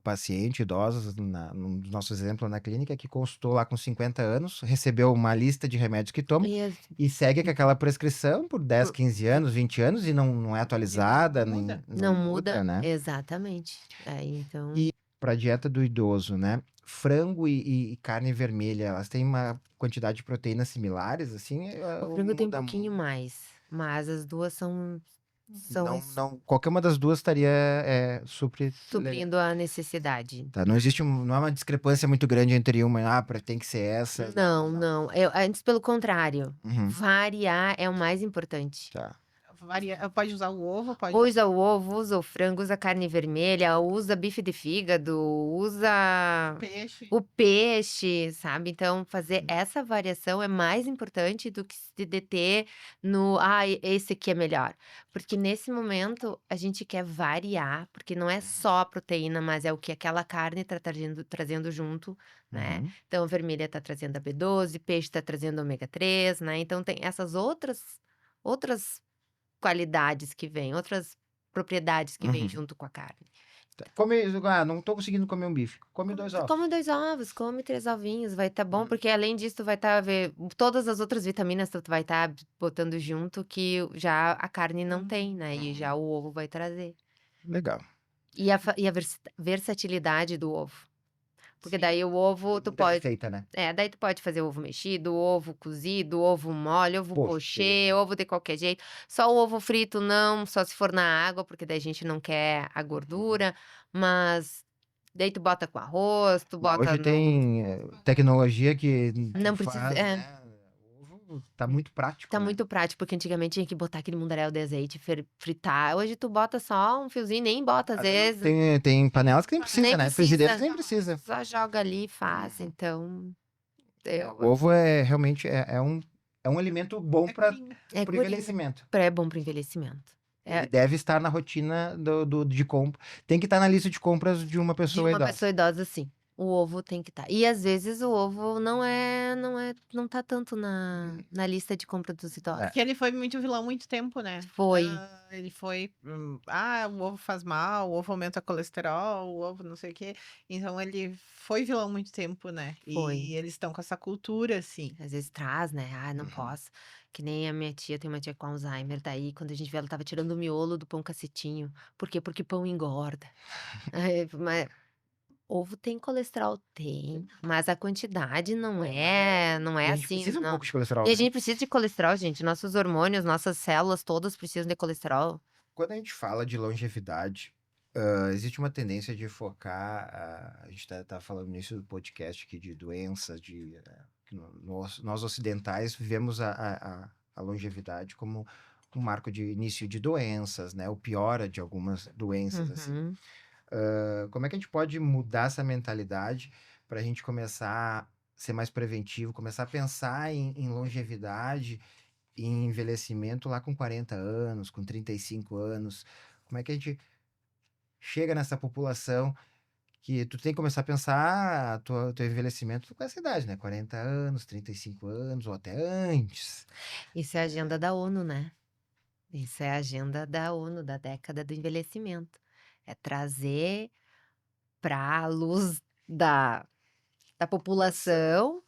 paciente, idosos, num dos nossos exemplos na clínica, que consultou lá com 50 anos, recebeu uma lista de remédios que toma E as e segue com aquela prescrição por 10, por 15 anos, 20 anos e não é atualizada, não nem, muda. não não muda, muda né? exatamente. Aí então E para a dieta do idoso, né? Frango e carne vermelha, elas têm uma quantidade de proteínas similares, assim, o ou frango tem um muda? pouquinho mais, mas as 2 são Qualquer uma das duas estaria supre. suprindo a necessidade. Tá, não existe não é uma discrepância muito grande entre uma, tem que ser essa. Não, não, antes pelo contrário, Uhum, variar é o mais importante. tá. Pode usar o ovo, pode Usa o ovo, usa o frango, usa a carne vermelha, usa bife de fígado, usa peixe. o peixe, sabe? Então, fazer essa variação é mais importante do que se deter no, esse aqui é melhor. Porque nesse momento a gente quer variar, porque não é só a proteína, mas é o que aquela carne está trazendo junto, né? Uhum. Então, a vermelha está trazendo a B12, peixe está trazendo ômega 3, né? Então, tem essas outras qualidades que vêm, outras propriedades que vêm Uhum. junto com a carne. Tá. Não tô conseguindo comer um bife. Come 2 ovos. Come 2 ovos, come 3 ovinhos, vai estar bom, Uhum. porque além disso tu vai estar todas as outras vitaminas tu vai estar botando junto que já a carne não tem, né, e já o ovo vai trazer. Legal. E a versatilidade do ovo, porque Sim. daí o ovo tu Muita pode receita, né? daí tu pode fazer ovo mexido, ovo cozido, ovo mole, ovo pochê, ovo de qualquer jeito. Só o ovo frito não, só se for na água, porque daí a gente não quer a gordura, mas daí tu bota com arroz, tu bota Hoje no tem tecnologia que não precisa faz, né? O ovo tá muito prático, tá né? muito prático, porque antigamente tinha que botar aquele mundaréu de azeite, fritar. Hoje tu bota só um fiozinho, nem bota às vezes, Tem panelas que nem precisa, nem né? Frigideiras precisa, nem precisa. só joga ali e faz, então O ovo realmente é um alimento bom para é o envelhecimento. é bom pro envelhecimento. Ele deve estar na rotina de compra. Tem que estar na lista de compras de uma De pessoa uma idosa. pessoa idosa, sim. O ovo tem que estar. E às vezes o ovo não tá tanto na lista de compra dos idosos. É. Porque ele foi muito vilão muito tempo, né? Foi. Ele foi, o ovo faz mal, o ovo aumenta colesterol, o ovo não sei o quê. Então ele foi vilão muito tempo, né? Foi. E eles estão com essa cultura, assim. Às vezes traz, né? Não posso. Que nem a minha tia, tem uma tia com Alzheimer, daí quando a gente vê ela tava tirando o miolo do pão cacetinho. Por quê? Porque pão engorda. Mas Ovo tem colesterol? Tem, mas a quantidade não Não é não E é a gente assim, precisa um não. pouco de colesterol, E a né? gente precisa de colesterol, gente, nossos hormônios, nossas células todas precisam de colesterol. Quando a gente fala de longevidade, existe uma tendência de focar, a gente tá falando no início do podcast aqui de doenças, que nós ocidentais vivemos a longevidade como um marco de início de doenças, né? Ou piora de algumas doenças, assim. Uhum. Como é que a gente pode mudar essa mentalidade para a gente começar a ser mais preventivo, começar a pensar em longevidade, em envelhecimento lá com 40 anos, com 35 anos? Como é que a gente chega nessa população que tu tem que começar a pensar teu envelhecimento com essa idade, né? 40 anos, 35 anos, ou até antes. Isso é a agenda da ONU, né. Isso é a agenda da ONU, da década do envelhecimento. É trazer para a luz da população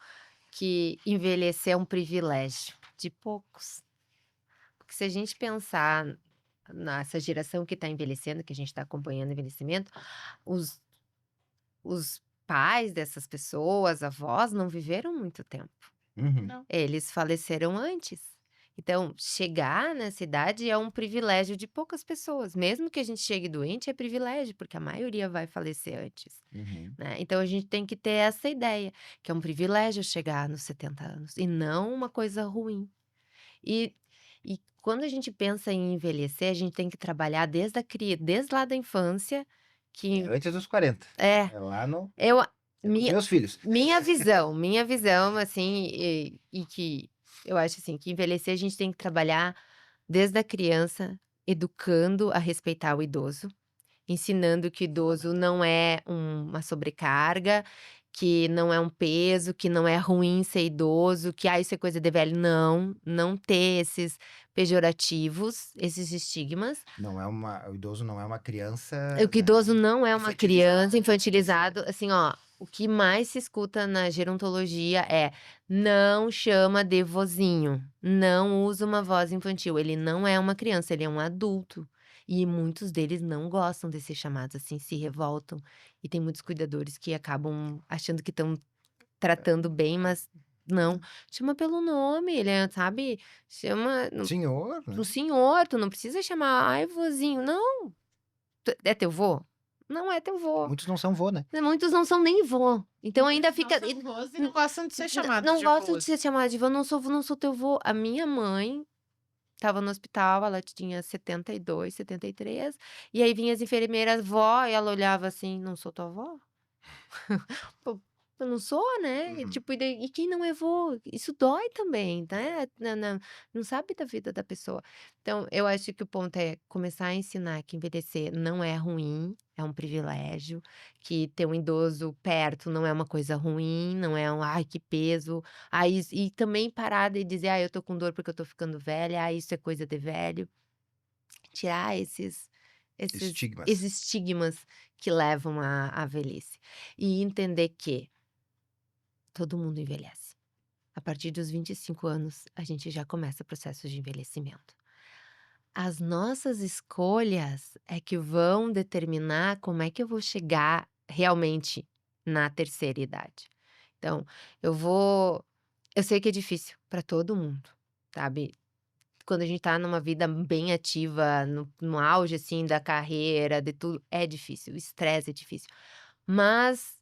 que envelhecer é um privilégio de poucos. Porque se a gente pensar nessa geração que está envelhecendo, que a gente está acompanhando o envelhecimento, os os pais dessas pessoas, avós, não viveram muito tempo. Uhum. Não. Eles faleceram antes. Então, chegar nessa idade é um privilégio de poucas pessoas. Mesmo que a gente chegue doente, é privilégio, porque a maioria vai falecer antes, Uhum. né. Então a gente tem que ter essa ideia, que é um privilégio chegar nos 70 anos, e não uma coisa ruim. E e quando a gente pensa em envelhecer, a gente tem que trabalhar desde lá da infância, É que antes dos 40. é, É lá no. eu É com os minha meus filhos. minha visão, assim, e que eu acho, assim, que envelhecer a gente tem que trabalhar desde a criança, educando a respeitar o idoso, ensinando que idoso não é uma sobrecarga, que não é um peso, que não é ruim ser idoso, que "ah, isso é coisa de velho", não, não ter esses pejorativos, esses estigmas. O idoso não é uma criança, O que né? idoso não é uma criança, Infantilizado. infantilizado, assim, ó, o que mais se escuta na gerontologia é: "Não chama de vozinho, não usa uma voz infantil, ele não é uma criança, ele é um adulto". E muitos deles não gostam de ser chamados assim, se revoltam, e tem muitos cuidadores que acabam achando que estão tratando bem, mas não, chama pelo nome, ele é, sabe, chama Senhor, o né? senhor, tu não precisa chamar: "Ai, vozinho", não. É teu vô? Não é teu vô. Muitos não são vô, né? Muitos não são nem vô. Então ainda Muitos não fica são vós e não gostam de ser chamados não de gosto de avós. ser chamada de vô, não sou teu vô. A minha mãe estava no hospital, ela tinha 72, 73, e aí vinha as enfermeiras: "Vó", e ela olhava assim: "Não sou tua vó?" Pô, eu não sou, né, e Uhum. tipo, e quem não é vô? Isso dói também, né, não sabe da vida da pessoa. Então, eu acho que o ponto é começar a ensinar que envelhecer não é ruim, é um privilégio, que ter um idoso perto não é uma coisa ruim, não é "ai, que peso", e também parar de dizer: "Ah, eu tô com dor porque eu tô ficando velha, ah, isso é coisa de velho". Tirar esses Estigmas. estigmas que levam à velhice. E entender que todo mundo envelhece. A partir dos 25 anos, a gente já começa o processo de envelhecimento. As nossas escolhas é que vão determinar como é que eu vou chegar realmente na terceira idade. Então, eu sei que é difícil para todo mundo, sabe? Quando a gente tá numa vida bem ativa, no auge, assim, da carreira, de tudo, é difícil, o estresse é difícil. Mas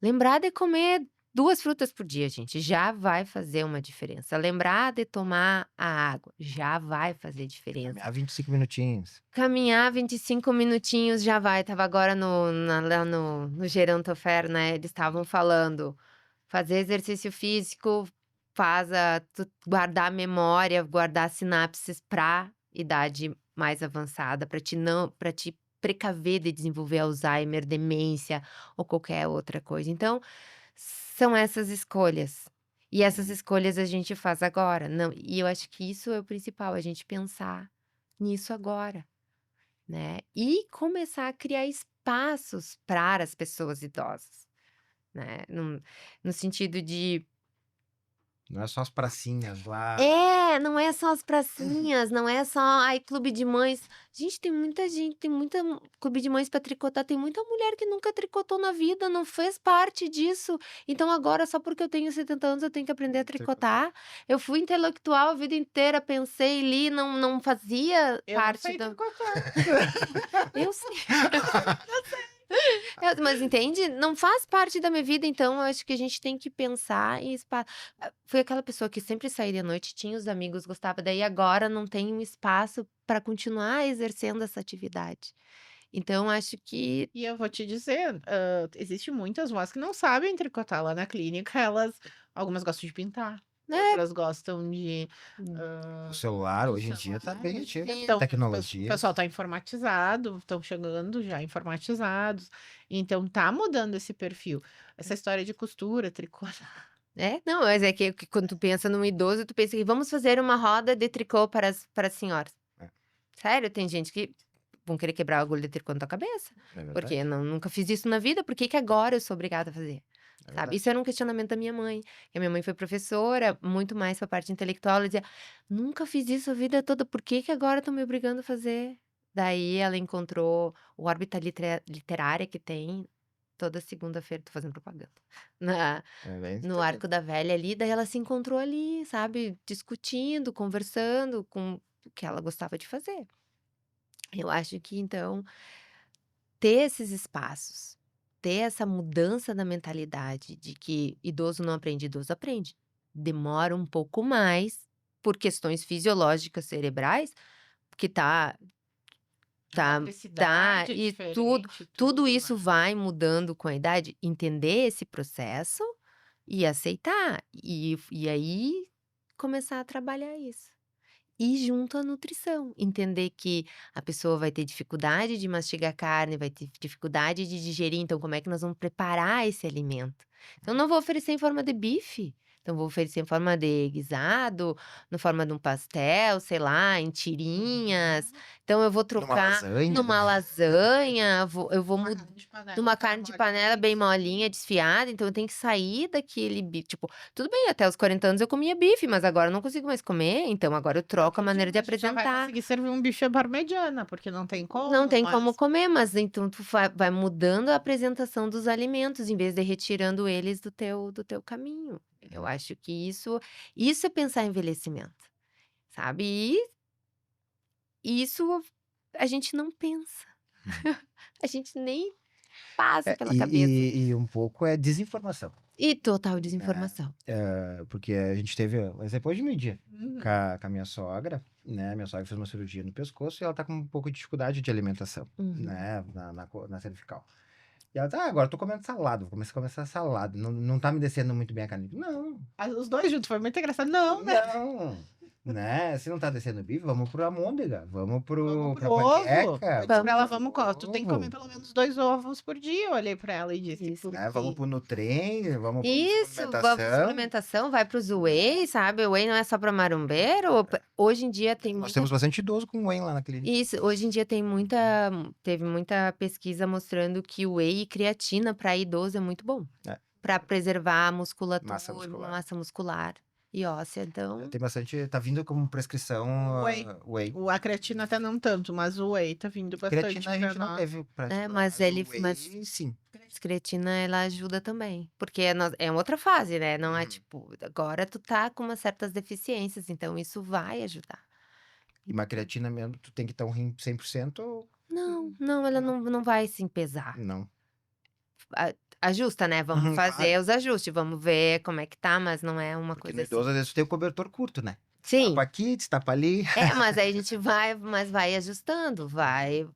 lembrar de comer 2 frutas por dia, gente, já vai fazer uma diferença. Lembrar de tomar a água, já vai fazer diferença. Caminhar 25 minutinhos. Caminhar 25 minutinhos já vai. Estava agora lá no Gerontofer, né, eles estavam falando, fazer exercício físico faz tu guardar a memória, guardar sinapses pra idade mais avançada, para te precaver de desenvolver Alzheimer, demência ou qualquer outra coisa. Então, são essas escolhas. E essas Uhum. escolhas a gente faz agora. Não, e eu acho que isso é o principal, a gente pensar nisso agora, né. E começar a criar espaços para as pessoas idosas, né, no sentido de Não é só as pracinhas lá. Não é só as pracinhas, não é só, ai, clube de mães. Gente, tem muita clube de mães para tricotar, tem muita mulher que nunca tricotou na vida, não fez parte disso. Então agora, só porque eu tenho 70 anos, eu tenho que aprender a tricotar. Eu fui intelectual a vida inteira, pensei, li, não fazia Eu não parte sei da... tricotar. Eu sei. Mas entende? Não faz parte da minha vida, então eu acho que a gente tem que pensar em espaço. Fui aquela pessoa que sempre saía de noite, tinha os amigos, gostava, daí agora não tem um espaço para continuar exercendo essa atividade. Então, acho que E eu vou te dizer, existe muitas vós que não sabem tricotar lá na clínica, algumas gostam de pintar, né? outras gostam de, O hã, celular, do hoje em dia, tá bem celular. ativo. Então, o Tecnologia. pessoal tá informatizado, estão chegando já informatizados, então tá mudando esse perfil. Essa história de costura, tricô Não, mas é que quando tu pensa num idoso, tu pensa que vamos fazer uma roda de tricô para as senhoras. É, Sério, tem gente que vão querer quebrar a agulha de tricô na tua cabeça. é verdade. Porque eu nunca fiz isso na vida, por que que agora eu sou obrigada a fazer? É Sabe? verdade. Isso era um questionamento da minha mãe. Que a minha mãe foi professora, muito mais pra parte intelectual. Ela dizia: nunca fiz isso a vida toda, por que que agora estão me obrigando a fazer? Daí ela encontrou o órbita literária que tem toda segunda-feira, tô fazendo propaganda, na, É bem no Arco da Velha ali. Daí ela se encontrou ali, sabe? Discutindo, conversando com o que ela gostava de fazer. Eu acho que então ter esses espaços, ter essa mudança da mentalidade de que idoso aprende. Demora um pouco mais por questões fisiológicas cerebrais, porque tá motricidade é e tudo diferente, tudo tudo, isso né. vai mudando com a idade, entender esse processo e aceitar, e aí começar a trabalhar isso. E junto à nutrição, entender que a pessoa vai ter dificuldade de mastigar carne, vai ter dificuldade de digerir, então como é que nós vamos preparar esse alimento? Então não vou oferecer em forma de bife, então vou oferecer em forma de guisado, na forma de um pastel, sei lá, em tirinhas. Uhum. Então eu vou Numa trocar lasanha. numa lasanha, eu vou Uma mudar carne de panela numa que ela carne de panela molinha, bem molinha, desfiada, então eu tenho que sair daquele tipo, tudo bem, até os 40 anos eu comia bife, mas agora eu não consigo mais comer, então agora eu é o troco que a eu maneira digo, de a gente só vai apresentar. conseguir servir um bife à parmegiana, porque não tem Não como, tem como mas comer, mas então tu vai mudando a apresentação dos alimentos, em vez de retirando eles do teu caminho. Eu acho que isso é pensar em envelhecimento, sabe. E isso a gente não pensa, a gente nem passa É, pela cabeça. e um pouco é desinformação, E total né? desinformação. Porque a gente teve um exemplo hoje no dia uhum. com a minha sogra, né? Minha sogra fez uma cirurgia no pescoço e ela tá com um pouco de dificuldade de alimentação, Uhum. né? Na cervical. E ela tá, agora eu tô comendo salada, vou começar a salada. Não tá me descendo muito bem a carne. Não, Os 2 juntos, foi muito engraçado. Não, né, não. Né? Se não tá descendo bife, vamos pro almôndega, vamos vamos pro pra ovo. Eu panqueca, disse pra Vamos ela: vamos "Vamos pro tu tem que comer ovo, pelo menos 2 ovos por dia", eu olhei pra ela e disse: isso. né? Vamos "Porque". pro Nutrem, vamos pro Isso, suplementação. suplementação, vai para os whey, sabe, o whey não é só para marombeiro, hoje em dia tem Nós muita temos bastante idoso com whey lá na clínica. isso, hoje em dia teve muita pesquisa mostrando que o whey e creatina para idoso é muito bom, É, para preservar a massa musculatura, muscular. massa muscular e óssea, então Tem bastante, tá vindo como prescrição O whey. whey. A creatina até não tanto, mas o whey tá vindo bastante Creatina a pra gente não nós. teve prática, mas mas o ele mas whey sim. creatina ela ajuda também, porque é outra fase, né, não é Uhum. tipo, agora tu tá com umas certas deficiências, então isso vai ajudar. E uma creatina mesmo, tu tem que estar um rim 100% ou Não, ela não vai se pesar. não? Ajusta, né, vamos Uhum, claro. fazer os ajustes, vamos ver como é que tá, mas não é uma Porque coisa no assim idoso às vezes tu tem o cobertor curto, né? Tapa sim, aqui, destapa ali. mas aí a gente vai ajustando, vai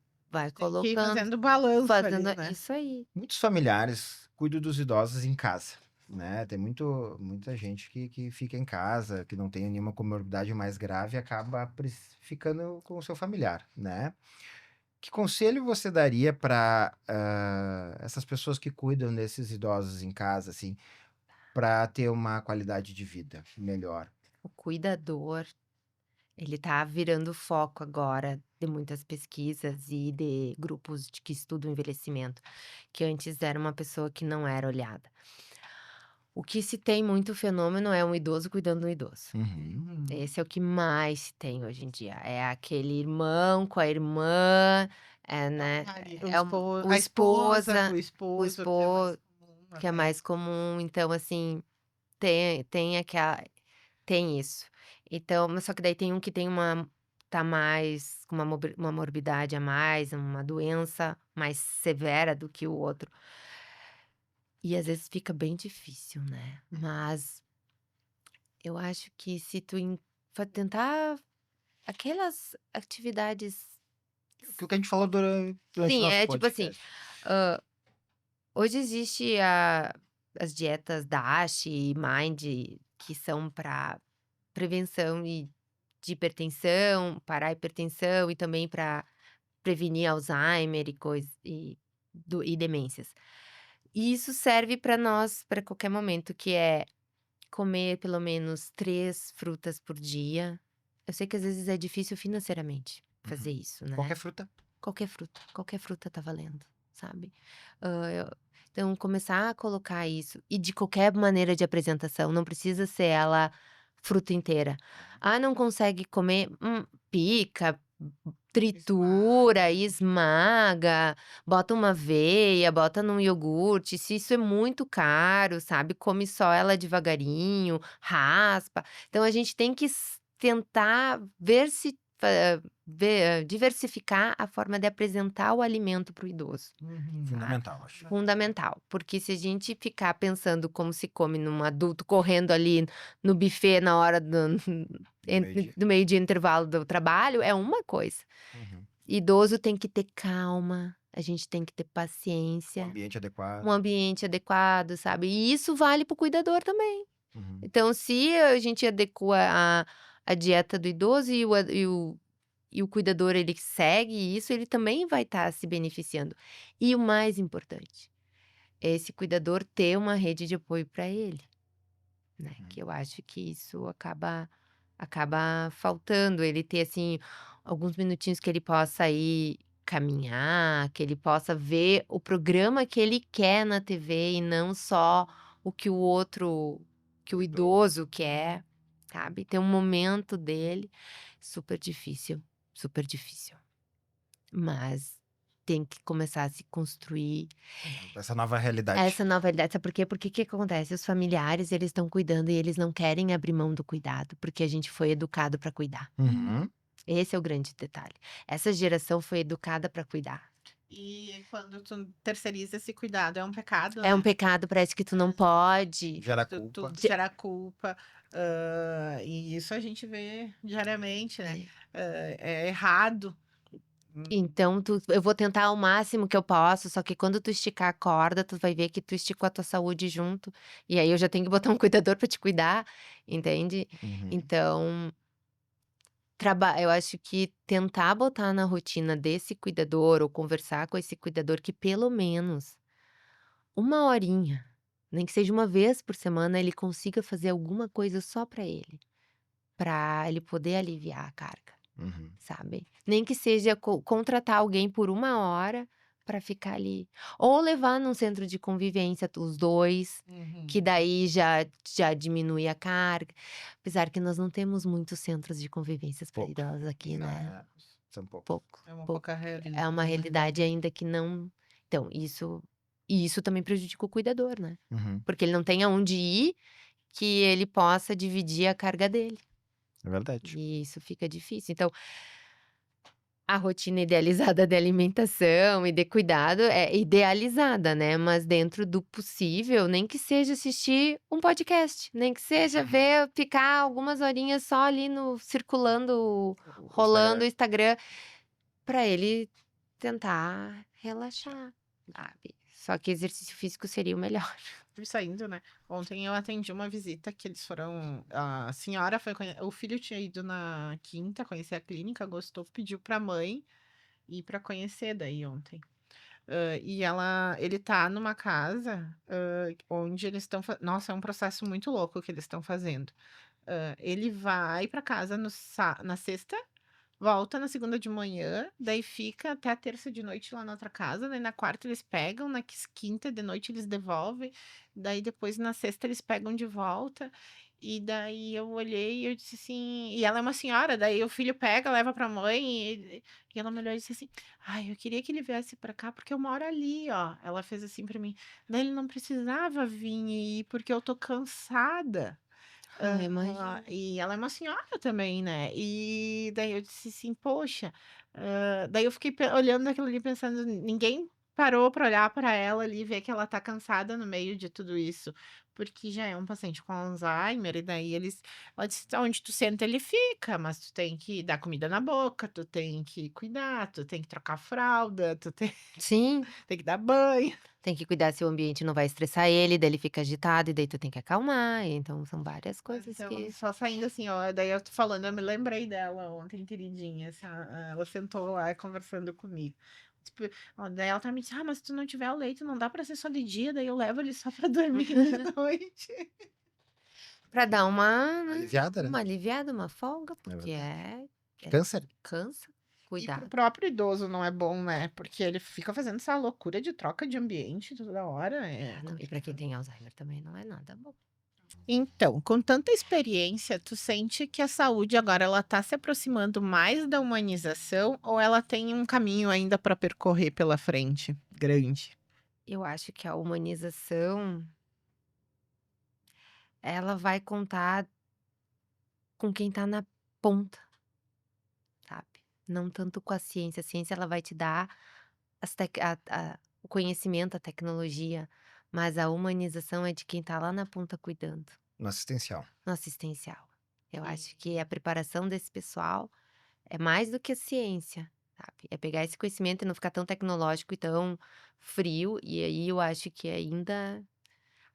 Tem que ir colocando, fazendo balanço fazendo ali, né. isso aí. Muitos familiares cuidam dos idosos em casa, né? Tem muita gente que fica em casa, que não tem nenhuma comorbidade mais grave e acaba ficando com o seu familiar, né? Que conselho você daria para essas pessoas que cuidam desses idosos em casa, assim, para ter uma qualidade de vida melhor? O cuidador, ele tá virando foco agora de muitas pesquisas e de grupos que estudam envelhecimento, que antes era uma pessoa que não era olhada. O que se tem muito fenômeno é um idoso cuidando do idoso. Uhum. Esse é o que mais se tem hoje em dia. É aquele irmão com a irmã, né? É o A esposa com esposa, o o esposo, que é mais esposo, comum que é até. mais comum. Então, assim, tem isso. Então, mas só que daí tem um que tem tá mais com uma morbidade a mais, uma doença mais severa do que o outro. E às vezes fica bem difícil, né? Mas eu acho que se tu tentar aquelas atividades. O que a gente falou durante o Sim, nosso é tipo assim, podcast. hã, hoje existe as dietas DASH e MIND, que são para prevenção de hipertensão, parar a hipertensão e também para prevenir Alzheimer e demências. E isso serve para nós, para qualquer momento, que é comer pelo menos 3 frutas por dia. Eu sei que às vezes é difícil financeiramente fazer Uhum. isso, né. Qualquer fruta. Qualquer fruta tá valendo, sabe. Então começar a colocar isso e de qualquer maneira de apresentação, não precisa ser ela fruta inteira. Ah, não consegue comer, pica, tritura, esmaga, bota uma aveia, bota num iogurte, se isso é muito caro, sabe, come só ela devagarinho, raspa. Então a gente tem que tentar ver se diversificar a forma de apresentar o alimento para o idoso, sabe. Fundamental, acho. Fundamental, porque se a gente ficar pensando como se come num adulto correndo ali no buffet na hora Meio-dia. do meio-dia, intervalo do trabalho, é uma coisa. Uhum. Idoso tem que ter calma, a gente tem que ter Um paciência, ambiente um adequado. ambiente adequado, sabe. E isso vale para o cuidador também. Uhum. Então se a gente adequa a dieta do idoso e o cuidador ele segue isso, ele também vai estar se beneficiando. E o mais importante, é esse cuidador ter uma rede de apoio para ele, né, que eu acho que isso acaba faltando, ele ter, assim, alguns minutinhos que ele possa ir caminhar, que ele possa ver o programa que ele quer na TV e não só o que o idoso quer, sabe. Ter um momento dele, super difícil, super difícil. Mas tem que começar a se construir Essa nova realidade. essa nova realidade. Sabe por quê? Porque o que que acontece? Os familiares, eles estão cuidando e eles não querem abrir mão do cuidado, porque a gente foi educado para cuidar. Uhum. Esse é o grande detalhe. Essa geração foi educada para cuidar. E quando tu terceiriza esse cuidado, é um pecado, É um né? pecado, parece que tu não pode. Gera Tu culpa. gera culpa, e isso a gente vê diariamente, né? É errado. Então eu vou tentar ao máximo que eu posso, só que quando tu esticar a corda, tu vai ver que tu esticou a tua saúde junto, e aí eu já tenho que botar um cuidador para te cuidar, entende? Uhum. Então, eu acho que tentar botar na rotina desse cuidador ou conversar com esse cuidador que pelo menos uma horinha, nem que seja uma vez por semana, ele consiga fazer alguma coisa só para ele poder aliviar a carga. Uhum. Sabe? Nem que seja contratar alguém por uma hora para ficar ali. Ou levar num centro de convivência os 2, que daí já diminui a carga. Apesar que nós não temos muitos centros de convivências para Pouco. idosos aqui, né? São poucos. Pouco, É uma pouco. pouca É realidade. uma realidade ainda que não. Então, isso também prejudica o cuidador, né? Uhum. Porque ele não tem aonde ir que ele possa dividir a carga dele. É verdade. E isso fica difícil. Então, a rotina idealizada de alimentação e de cuidado é idealizada, né, mas dentro do possível, nem que seja assistir um podcast, nem que seja ficar algumas horinhas só ali no circulando, rolando o Instagram, para ele tentar relaxar, sabe. Só que exercício físico seria o melhor. Saindo, né? Ontem eu atendi uma visita que eles foram. A senhora foi. O filho tinha ido na quinta conhecer a clínica, gostou, pediu pra mãe ir pra conhecer daí ontem. E ele tá numa casa onde eles estão. Nossa, é um processo muito louco que eles estão fazendo. Ele vai pra casa na sexta, volta na segunda de manhã, daí fica até a terça de noite lá na outra casa, daí na quarta eles pegam, na quinta de noite eles devolvem, daí depois na sexta eles pegam de volta. E daí eu olhei e eu disse assim, e ela é uma senhora, daí o filho pega, leva pra mãe, e ela me olhou e disse assim: "Ai, eu queria que ele viesse pra cá porque eu moro ali, ó". Ela fez assim pra mim. Daí ele não precisava vir e ir porque eu tô cansada. Ah, imagino. E ela é uma senhora também, né. E daí eu disse assim: "Poxa", daí eu fiquei olhando aquilo ali pensando, ninguém parou para olhar para ela ali, ver que ela tá cansada no meio de tudo isso, porque já é um paciente com Alzheimer e daí ela disse: "Onde tu senta ele fica, mas tu tem que dar comida na boca, tu tem que cuidar, tu tem que trocar a fralda, tu tem Sim, tem que dar banho". tem que cuidar se o ambiente não vai estressar ele, daí ele fica agitado e daí tu tem que acalmar, então são várias coisas Então, que só saindo assim, ó, daí eu tô falando, eu me lembrei dela ontem, queridinha, ela sentou lá conversando comigo. Tipo, ó, daí ela tá me dizendo: "Ah, mas se tu não tiver o leito, não dá pra ser só de dia, daí eu levo ele só pra dormir de noite". pra dar uma, né, Aliviada, né? uma aliviada, uma folga, É porque verdade. é Câncer? cansa, E pro cuidado. próprio idoso não é bom, né, porque ele fica fazendo essa loucura de troca de ambiente toda hora, é Ah, não, e pra quem complicado. tem Alzheimer também não é nada bom. Então, com tanta experiência, tu sente que a saúde agora ela tá se aproximando mais da humanização ou ela tem um caminho ainda para percorrer pela frente, grande? Eu acho que a humanização, ela vai contar com quem tá na ponta, sabe, não tanto com a ciência ela vai te dar as tec a o conhecimento, a tecnologia, mas a humanização é de quem tá lá na ponta cuidando, No assistencial. no assistencial. Eu E acho que a preparação desse pessoal é mais do que a ciência, sabe, é pegar esse conhecimento e não ficar tão tecnológico e tão frio, e aí eu acho que ainda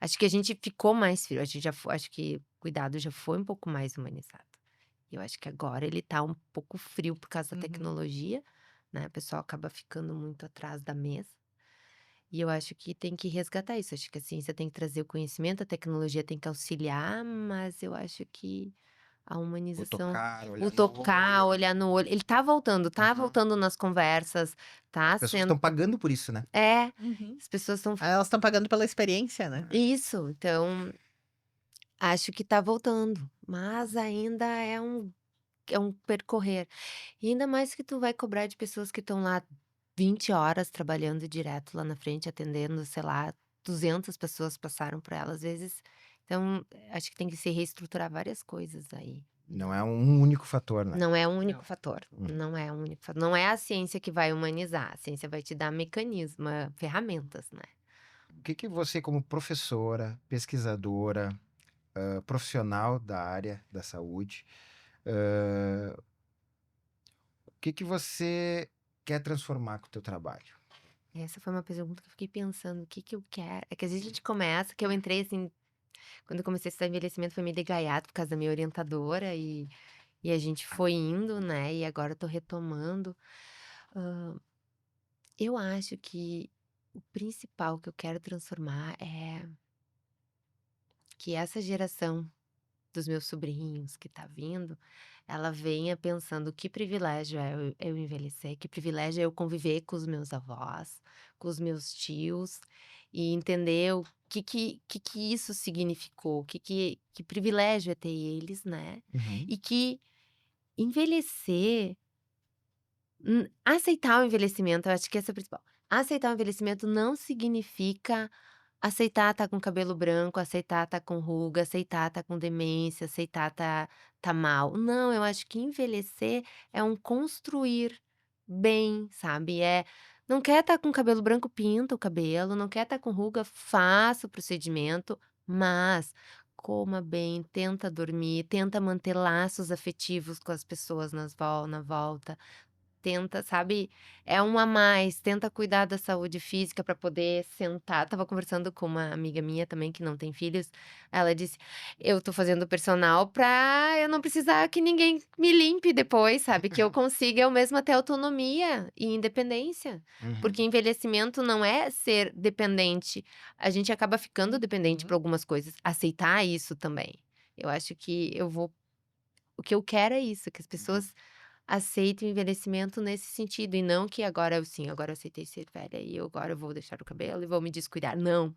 acho que a gente ficou mais frio, a gente já fo acho que cuidado já foi um pouco mais humanizado. Eu acho que agora ele tá um pouco frio por causa da uhum. tecnologia, né, o pessoal acaba ficando muito atrás da mesa, e eu acho que tem que resgatar isso, acho que a ciência tem que trazer o conhecimento, a tecnologia tem que auxiliar, mas eu acho que a O humanização, tocar, o olhar no tocar, olho. olhar no olho, ele tá Aham. voltando nas conversas, As tá pessoas sendo estão pagando por isso, né? é, Uhum. as pessoas estão Aí elas estão pagando pela experiência, né. isso, então acho que tá voltando, mas ainda é um percorrer. E ainda mais que tu vai cobrar de pessoas que estão lá 20 horas trabalhando direto lá na frente, atendendo, sei lá, 200 pessoas passaram por ela, às vezes. Então, acho que tem que se reestruturar várias coisas aí. Não é um único fator, né? Não é um único Não. fator, Hum. não é um único fator, não é a ciência que vai humanizar, a ciência vai te dar mecanismo, ferramentas, né. O que que você, como professora, pesquisadora, profissional da área da saúde, hã, o que que você quer transformar com o teu trabalho? Essa foi uma pergunta que eu fiquei pensando, o que que eu quero é que às vezes a gente começa que eu entrei, assim, quando eu comecei a estudar envelhecimento foi meio de gaiato por causa da minha orientadora e a gente foi indo, né, e agora eu tô retomando. Hã, eu acho que o principal que eu quero transformar é que essa geração dos meus sobrinhos que tá vindo, ela venha pensando que privilégio é eu envelhecer, que privilégio é eu conviver com os meus avós, com os meus tios, e entender o que isso significou, que privilégio é ter eles, né, Uhum. e que envelhecer, aceitar o envelhecimento, eu acho que esse é o principal. Aceitar o envelhecimento não significa aceitar estar com cabelo branco, aceitar estar com ruga, aceitar estar com demência, aceitar tá mal. Não, eu acho que envelhecer é um construir bem, sabe, não quer estar com cabelo branco, pinta o cabelo, não quer estar com ruga, faça o procedimento, mas coma bem, tenta dormir, tenta manter laços afetivos com as pessoas na volta. Tenta, sabe, é um a mais, tenta cuidar da saúde física para poder sentar. Estava conversando com uma amiga minha também que não tem filhos, ela disse: "Eu tô fazendo personal pra eu não precisar que ninguém me limpe depois, sabe, que eu consiga eu mesma ter autonomia e independência". Uhum. Porque envelhecimento não é ser dependente, a gente acaba ficando dependente por Uhum. algumas coisas, aceitar isso também. Eu acho que o que eu quero é isso, que as Uhum. pessoas aceite o envelhecimento nesse sentido, e não que agora eu sim, agora eu aceitei ser velha e eu agora vou deixar o cabelo e vou me descuidar. Não,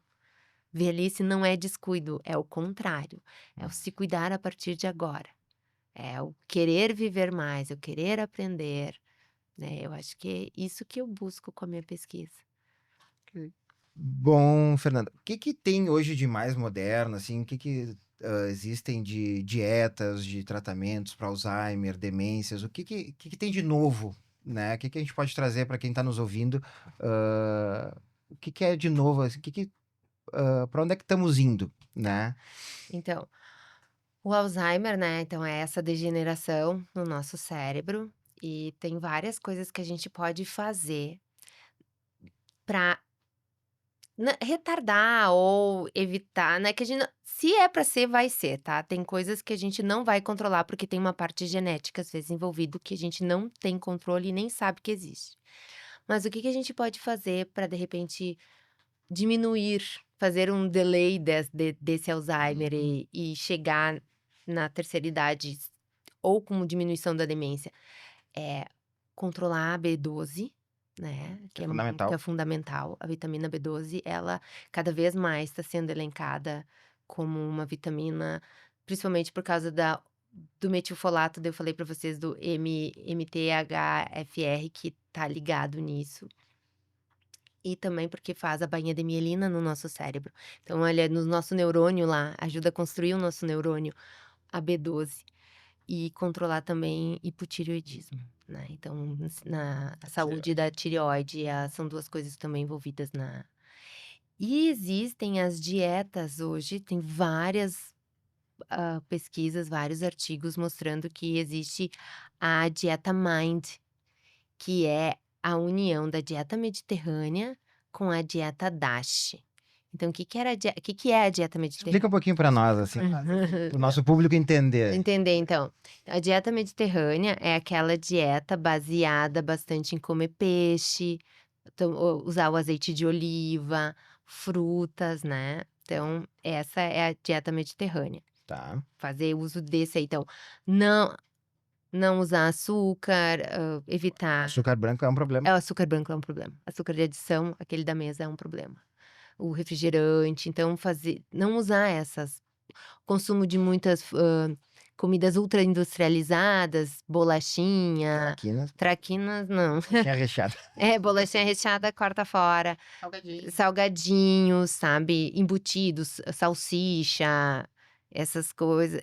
velhice não é descuido, é o contrário, é o se cuidar a partir de agora, é o querer viver mais, o querer aprender, né, eu acho que é isso que eu busco com a minha pesquisa. Bom, Fernanda, o que que tem hoje de mais moderno, assim, o que que existem de dietas, de tratamentos para Alzheimer, demências, o que que tem de novo, né? O que que a gente pode trazer para quem está nos ouvindo? O que que é de novo, assim, para onde é que estamos indo, né? Então, o Alzheimer, né, então é essa degeneração no nosso cérebro, e tem várias coisas que a gente pode fazer para retardar ou evitar, né, que a gente se é para ser, vai ser, tá. Tem coisas que a gente não vai controlar, porque tem uma parte genética, às vezes, envolvido, que a gente não tem controle e nem sabe que existe. Mas o que que a gente pode fazer para de repente, diminuir, fazer um delay desse Alzheimer e chegar na terceira idade, ou com diminuição da demência? É controlar a B12, né, Que é que fundamental. é fundamental. A vitamina B12, ela cada vez mais está sendo elencada como uma vitamina, principalmente por causa do metilfolato, daí eu falei para vocês do MTHFR, que tá ligado nisso. E também porque faz a bainha de mielina no nosso cérebro. Então, olha, no nosso neurônio lá, ajuda a construir o nosso neurônio, a B12. E controlar também hipotireoidismo, né, então na a saúde da tireoide, são 2 coisas também envolvidas na e existem as dietas hoje, tem várias, pesquisas, vários artigos mostrando que existe a dieta Mind, que é a união da dieta mediterrânea com a dieta DASH. Então o que que é a dieta mediterrânea? Explica um pouquinho para nós, assim, para o nosso público entender. Entender então, a dieta mediterrânea é aquela dieta baseada bastante em comer peixe, então usar o azeite de oliva, frutas, né, então essa é a dieta mediterrânea. Tá. Fazer uso desse aí, então, não não usar açúcar, evitar Açúcar branco é um problema. o açúcar branco é um problema, açúcar de adição, aquele da mesa é um problema. O refrigerante, então fazer não usar essas consumo de muitas, comidas ultra industrializadas, bolachinha, Traquinas, traquinas não. tinha recheada. É, bolachinha recheada corta fora, Salgadinho. salgadinhos, sabe, embutidos, salsicha, essas coisas,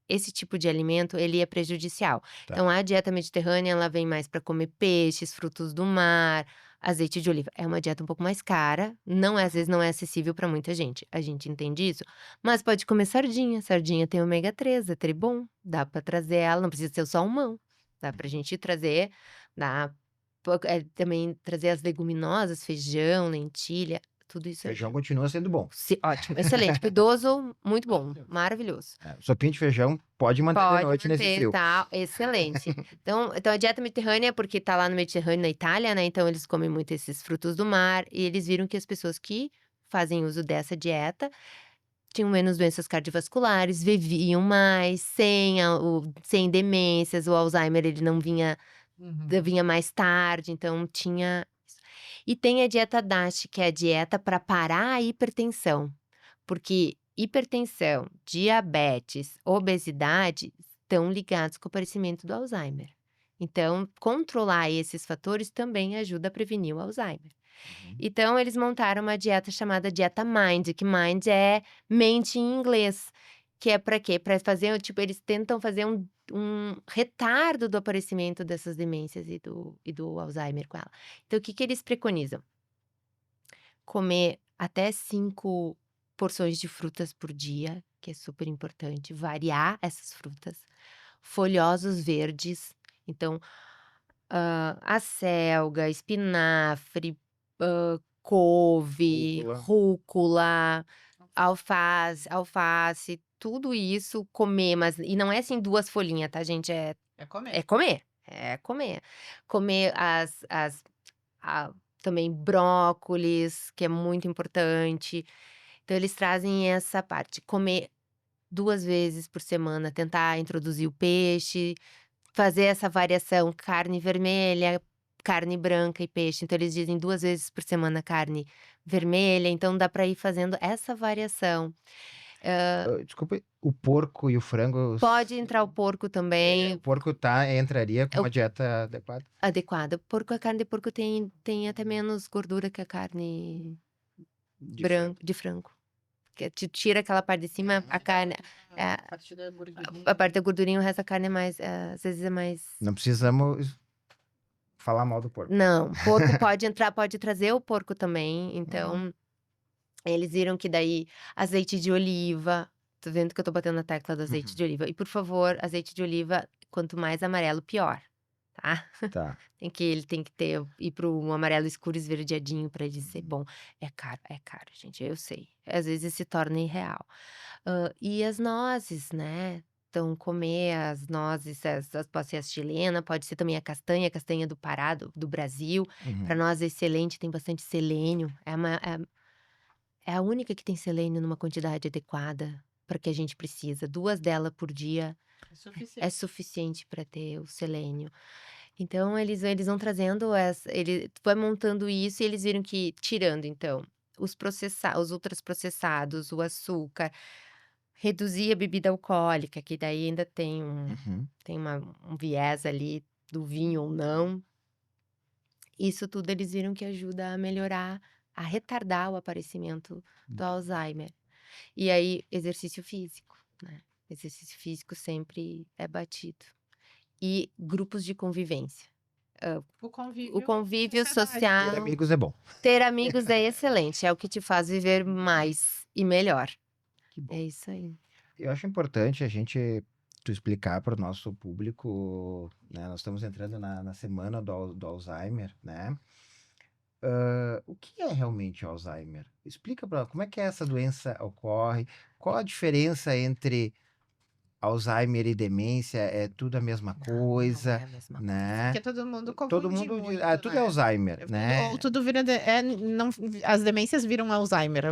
esse tipo de alimento, ele é prejudicial. Tá. Então a dieta mediterrânea, ela vem mais para comer peixes, frutos do mar, azeite de oliva. É uma dieta um pouco mais cara, não é às vezes não é acessível para muita gente, a gente entende isso, mas pode comer sardinha, sardinha tem ômega 3, é tribom, dá para trazer ela, não precisa ser o salmão, dá pra gente trazer, dá também trazer as leguminosas, feijão, lentilha, tudo isso é Feijão continua sendo bom. ótimo, excelente, pro idoso, muito bom, maravilhoso. Sopinha de feijão pode manter de Pode noite nesse manter, frio. tá, excelente. Então a dieta mediterrânea, porque tá lá no Mediterrâneo, na Itália, né, então eles comem muito esses frutos do mar, e eles viram que as pessoas que fazem uso dessa dieta tinham menos doenças cardiovasculares, viviam mais, sem demências, o Alzheimer ele não vinha vinha mais tarde, então tinha isso. E tem a dieta DASH, que é a dieta para parar a hipertensão, porque hipertensão, diabetes, obesidade estão ligados com o aparecimento do Alzheimer. Então, controlar esses fatores também ajuda a prevenir o Alzheimer. Então, eles montaram uma dieta chamada dieta Mind, que Mind é mente em inglês, que é para quê? Para fazer, tipo, eles tentam fazer um retardo do aparecimento dessas demências e do Alzheimer com ela. Então, o que que eles preconizam? Comer até 5 porções de frutas por dia, que é super importante, variar essas frutas. Folhosos verdes, então, acelga, espinafre, couve, Rúcula. rúcula, alface, tudo isso comer, mas e não é assim 2 folhinhas, tá gente, É é comer. comer, é comer. Comer também brócolis, que é muito importante. Então eles trazem essa parte, comer 2 vezes por semana, tentar introduzir o peixe, fazer essa variação, carne vermelha, carne branca e peixe. Então eles dizem 2 vezes por semana carne vermelha, então dá para ir fazendo essa variação. Desculpa, o porco e o frango Pode entrar o porco o também, porco entraria com é o uma dieta adequada? adequado. Porco, a carne de porco tem até menos gordura que a carne De frango. de frango. Que te tira aquela parte de cima, a carne, A a parte da gordurinha. a parte da gordurinha, o resto da carne é mais, às vezes é mais. Não precisamos falar mal do porco. Não, porco pode entrar, pode trazer o porco também, Uhum. então eles viram que daí azeite de oliva, tô vendo que eu tô batendo na tecla do azeite Uhum. de oliva. E por favor, azeite de oliva, quanto mais amarelo, pior, tá? Tá. Ele tem que ir para um amarelo escuro esverdeadinho para ele ser bom. É caro, gente, eu sei. Às vezes se torna irreal. E as nozes, né? Então, comer as nozes, pode ser a chilena, pode ser também a castanha do Pará, do Brasil. Para Uhum. nós é excelente, tem bastante selênio. É a única que tem selênio numa quantidade adequada para que a gente precisa. 2 dela por dia É suficiente. é suficiente para ter o selênio. Então eles vão trazendo tu vai montando isso e eles viram que tirando então os ultraprocessados, o açúcar, reduzir a bebida alcoólica, que daí ainda Uhum. tem um viés ali do vinho ou não. Isso tudo eles viram que ajuda a melhorar, a retardar o aparecimento do Alzheimer. E aí exercício físico, né, exercício físico sempre é batido. E grupos de convivência. O O convívio, convívio sociedade. Ter social, amigos é bom. ter amigos é excelente, é o que te faz viver mais e melhor. Que bom. É isso aí. Eu acho importante tu explicar para o nosso público, né? Nós estamos entrando na semana do Alzheimer, né? O que é realmente Alzheimer? Explica para como é que essa doença ocorre, qual a diferença entre Alzheimer e demência, é tudo a mesma Não, coisa, não é a mesma coisa. né? Porque todo mundo Todo confunde mundo diz, muito, tudo é né? Alzheimer, né? Ou tudo vira. Não, as demências viram Alzheimer.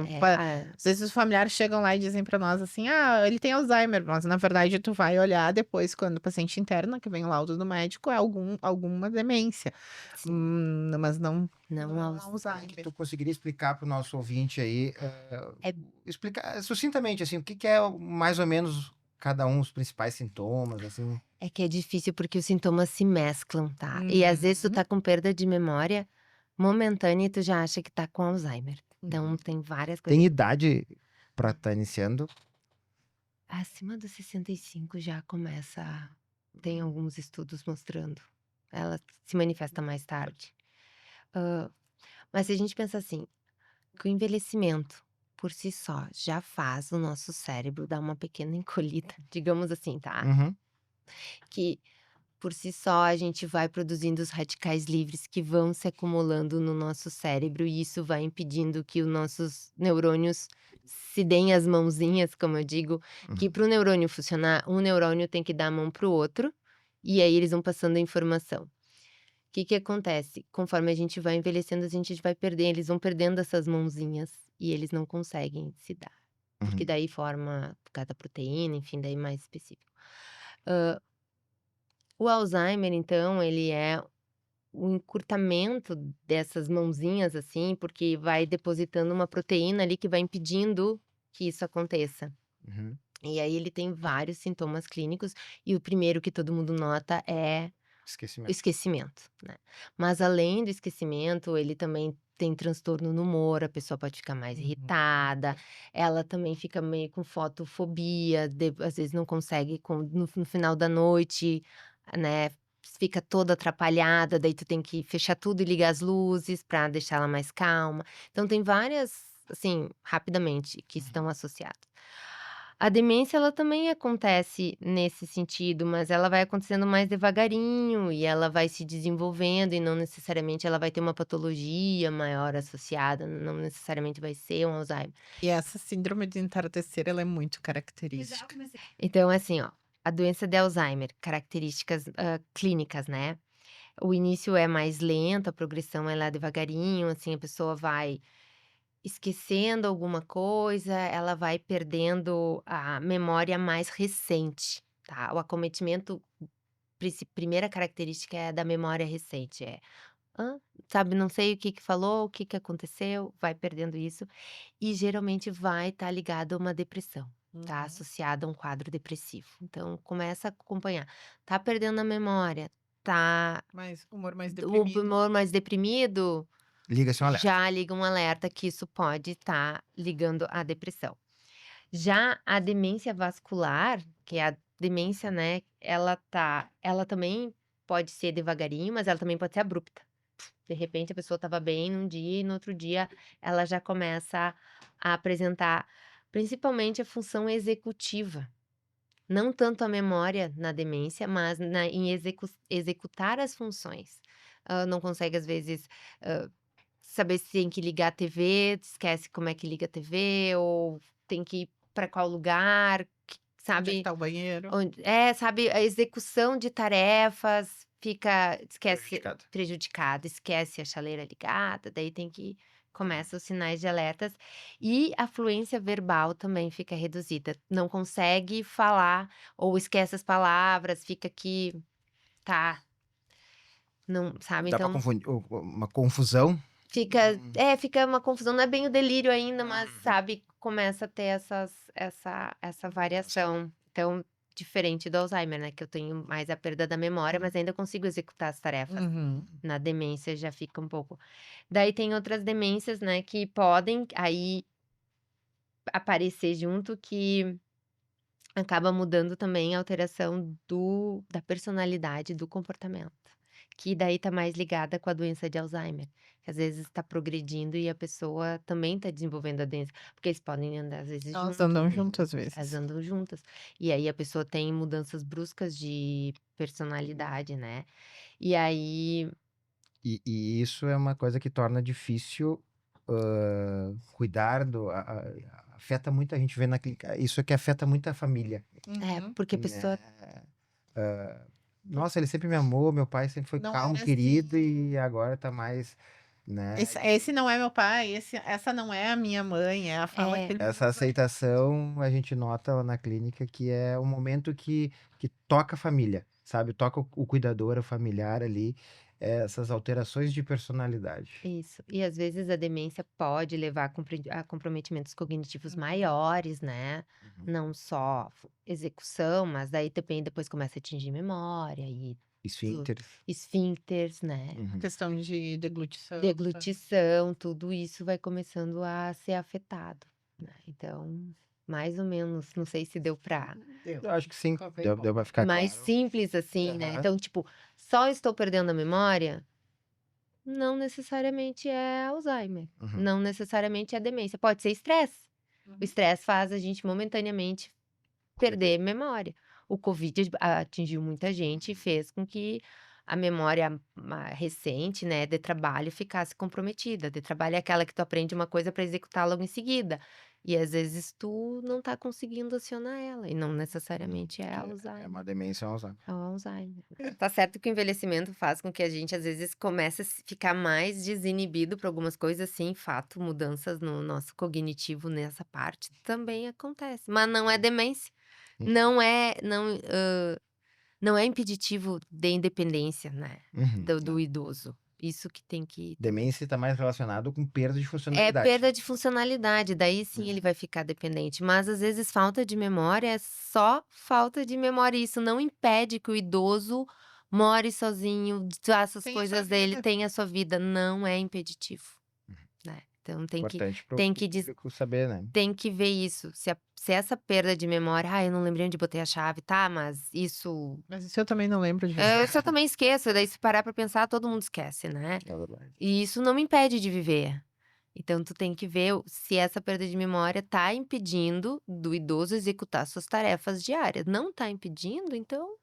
Às vezes os familiares chegam lá e dizem pra nós assim: ah, ele tem Alzheimer. Mas na verdade, tu vai olhar depois, quando o paciente interna, que vem o laudo do médico, é alguma demência. Sim, Mas não não é um Alzheimer. Que Alzheimer. tu conseguiria explicar para o nosso ouvinte aí, É explicar sucintamente, assim, o que é mais ou menos cada um os principais sintomas, assim. É que é difícil porque os sintomas se mesclam, tá? E às vezes tu tá com perda de memória momentânea e tu já acha que tá com Alzheimer. Então tem várias Tem coisas. idade para estar iniciando? Acima dos 65 já começa. Tem alguns estudos mostrando. Ela se manifesta mais tarde. Mas se a gente pensa assim, que o envelhecimento por si só já faz o nosso cérebro dar uma pequena encolhida, digamos assim, tá? Uhum. Que por si só a gente vai produzindo os radicais livres que vão se acumulando no nosso cérebro e isso vai impedindo que os nossos neurônios se deem as mãozinhas, como eu digo, que para o neurônio funcionar, um neurônio tem que dar a mão para o outro e aí eles vão passando a informação. O que acontece? Conforme a gente vai envelhecendo, a gente vai perdendo, eles vão perdendo essas mãozinhas e eles não conseguem se dar. Porque daí forma cada proteína, enfim, daí mais específico. O Alzheimer, então, ele é o encurtamento dessas mãozinhas, assim, porque vai depositando uma proteína ali que vai impedindo que isso aconteça. Uhum. E aí ele tem vários sintomas clínicos, e o primeiro que todo mundo nota é o Esquecimento. esquecimento, né. Mas além do esquecimento, ele também tem transtorno no humor, a pessoa pode ficar mais irritada, ela também fica meio com fotofobia, às vezes não consegue no final da noite, né, fica toda atrapalhada, daí tu tem que fechar tudo e ligar as luzes pra deixar ela mais calma. Então tem várias, assim, rapidamente, que estão associadas. A demência ela também acontece nesse sentido, mas ela vai acontecendo mais devagarinho e ela vai se desenvolvendo e não necessariamente ela vai ter uma patologia maior associada, não necessariamente vai ser um Alzheimer. E essa síndrome de entardecer, ela é muito característica. Então assim, ó, a doença de Alzheimer, características, clínicas, né. O início é mais lento, a progressão ela é devagarinho, assim, a pessoa vai esquecendo alguma coisa, ela vai perdendo a memória mais recente, tá. O acometimento primeira característica é da memória recente, "Hã? Sabe, não sei o que que falou, o que que aconteceu", vai perdendo isso, e geralmente vai estar ligado a uma depressão, tá Uhum. associado a um quadro depressivo. Então começa a acompanhar, tá perdendo a memória, tá Humor mais o deprimido. humor mais deprimido, Liga-se um alerta. já liga um alerta que isso pode estar ligando à depressão. Já a demência vascular, que é a demência, né, ela também pode ser devagarinho, mas ela também pode ser abrupta. De repente a pessoa estava bem num dia e no outro dia ela já começa a apresentar, principalmente a função executiva, não tanto a memória na demência, mas em executar as funções. Não consegue às vezes, saber se tem que ligar a TV, esquece como é que liga a TV, ou tem que ir para qual lugar, Onde é que sabe? tá o banheiro? Sabe, a execução de tarefas esquece, Prejudicado. prejudicada, esquece a chaleira ligada, daí começa os sinais de alertas, e a fluência verbal também fica reduzida, não consegue falar ou esquece as palavras, fica aqui, tá, não sabe, Dá pra então confundir uma confusão. fica uma confusão, não é bem o delírio ainda, mas sabe, começa a ter essa variação. Então, diferente do Alzheimer, né, que eu tenho mais a perda da memória, mas ainda consigo executar as tarefas. Uhum. Na demência já fica um pouco. Daí tem outras demências, né, que podem aí aparecer junto, que acaba mudando também a alteração da personalidade, do comportamento, que daí tá mais ligada com a doença de Alzheimer, que às vezes está progredindo e a pessoa também está desenvolvendo a doença, porque eles podem andar às vezes Elas juntos, andam juntas às elas vezes. andam juntas, e aí a pessoa tem mudanças bruscas de personalidade, né, e aí E isso é uma coisa que torna difícil, cuidar afeta muito, a gente vê na clínica, isso é que afeta muito a família, Uhum. porque a né. pessoa Nossa, ele sempre me amou, meu pai sempre foi Não calmo, é querido, assim. e agora tá mais, né. Esse não é meu pai, essa não é a minha mãe, é a fala que é, ele Essa usa. aceitação a gente nota lá na clínica, que é o momento que toca a família, sabe, toca o cuidador, o familiar ali, essas alterações de personalidade. isso. E às vezes a demência pode levar a comprometimentos cognitivos Uhum. maiores, né, Uhum. não só execução, mas daí também depois começa a atingir memória e Esfíncteres. esfíncteres, né, Uhum. Questão de deglutição. deglutição, tudo isso vai começando a ser afetado, né. Então, mais ou menos, não sei se deu para Eu acho que sim, Ficou bem deu bom. pra ficar mais claro. simples assim, né. Aham. Então, tipo, só estou perdendo a memória, não necessariamente é Alzheimer, Uhum. não necessariamente é demência, pode ser estresse. O Uhum. estresse faz a gente momentaneamente perder memória. O Covid atingiu muita gente e fez com que a memória recente, né, de trabalho ficasse comprometida. De trabalho é aquela que tu aprende uma coisa para executar logo em seguida. E às vezes tu não tá conseguindo acionar ela, e não necessariamente é É Alzheimer. uma demência Alzheimer. É o Alzheimer. Tá certo que o envelhecimento faz com que a gente, às vezes, comece a ficar mais desinibido para algumas coisas, sim, fato, mudanças no nosso cognitivo nessa parte também acontece, mas não é demência, Hum. não é impeditivo de independência, né, Uhum. do idoso. Isso que tem que também. Demência está mais relacionado com perda de É funcionalidade. perda de funcionalidade, daí sim ele vai ficar dependente, mas às vezes falta de memória é só falta de memória, e isso não impede que o idoso more sozinho, faça as Tem a sua coisas dele, vida. tenha a sua vida, não é impeditivo, né. Então Importante para o tem que público saber, né. tem que ver isso, se essa perda de memória: "Ah, eu não lembrei onde botei a chave", tá, mas isso, Mas isso eu também não lembro de verdade. isso eu também esqueço, daí se parar pra pensar todo mundo esquece, né. É verdade. E isso não me impede de viver. Então tu tem que ver se essa perda de memória tá impedindo do idoso executar suas tarefas diárias. Não tá impedindo, então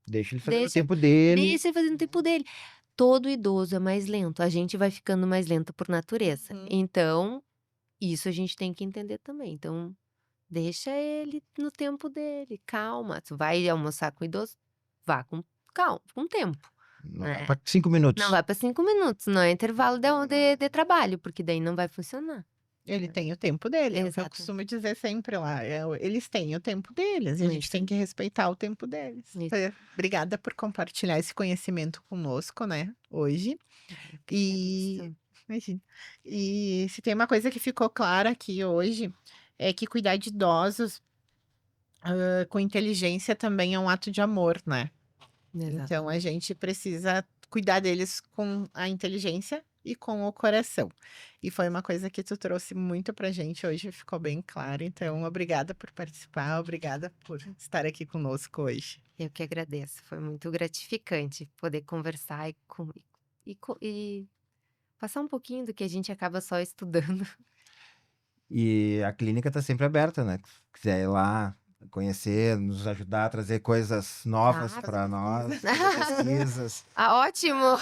Deixa ele fazer no deixa tempo dele. deixa ele fazer no tempo dele. Todo idoso é mais lento, a gente vai ficando mais lento por natureza. Uhum. Então, isso a gente tem que entender também. Então, deixa ele no tempo dele, calma. Tu vai almoçar com o idoso, vá com calma, com tempo, Não vai né. para 5 minutos. Não vai para 5 minutos, não é intervalo de trabalho, porque daí não vai funcionar. Ele tem o tempo dele, é o que eu Exato. costumo dizer sempre lá, eles têm o tempo deles, e a gente Isso, tem que respeitar o tempo deles. isso. Obrigada por compartilhar esse conhecimento conosco, né, hoje. Eu que E agradeço. imagina. E se tem uma coisa que ficou clara aqui hoje, é que cuidar de idosos, com inteligência também é um ato de amor, né. Então a Exatamente. gente precisa cuidar deles com a inteligência e com o coração. E foi uma coisa que tu trouxe muito pra gente hoje, ficou bem claro. Então, obrigada por participar, obrigada por estar aqui conosco hoje. Eu que agradeço. Foi muito gratificante poder conversar e passar um pouquinho do que a gente acaba só estudando. E a clínica está sempre aberta, né? Se quiser ir lá conhecer, nos ajudar a trazer coisas novas Ah, para nós, Pesquisa. fazer pesquisas. ah, ótimo!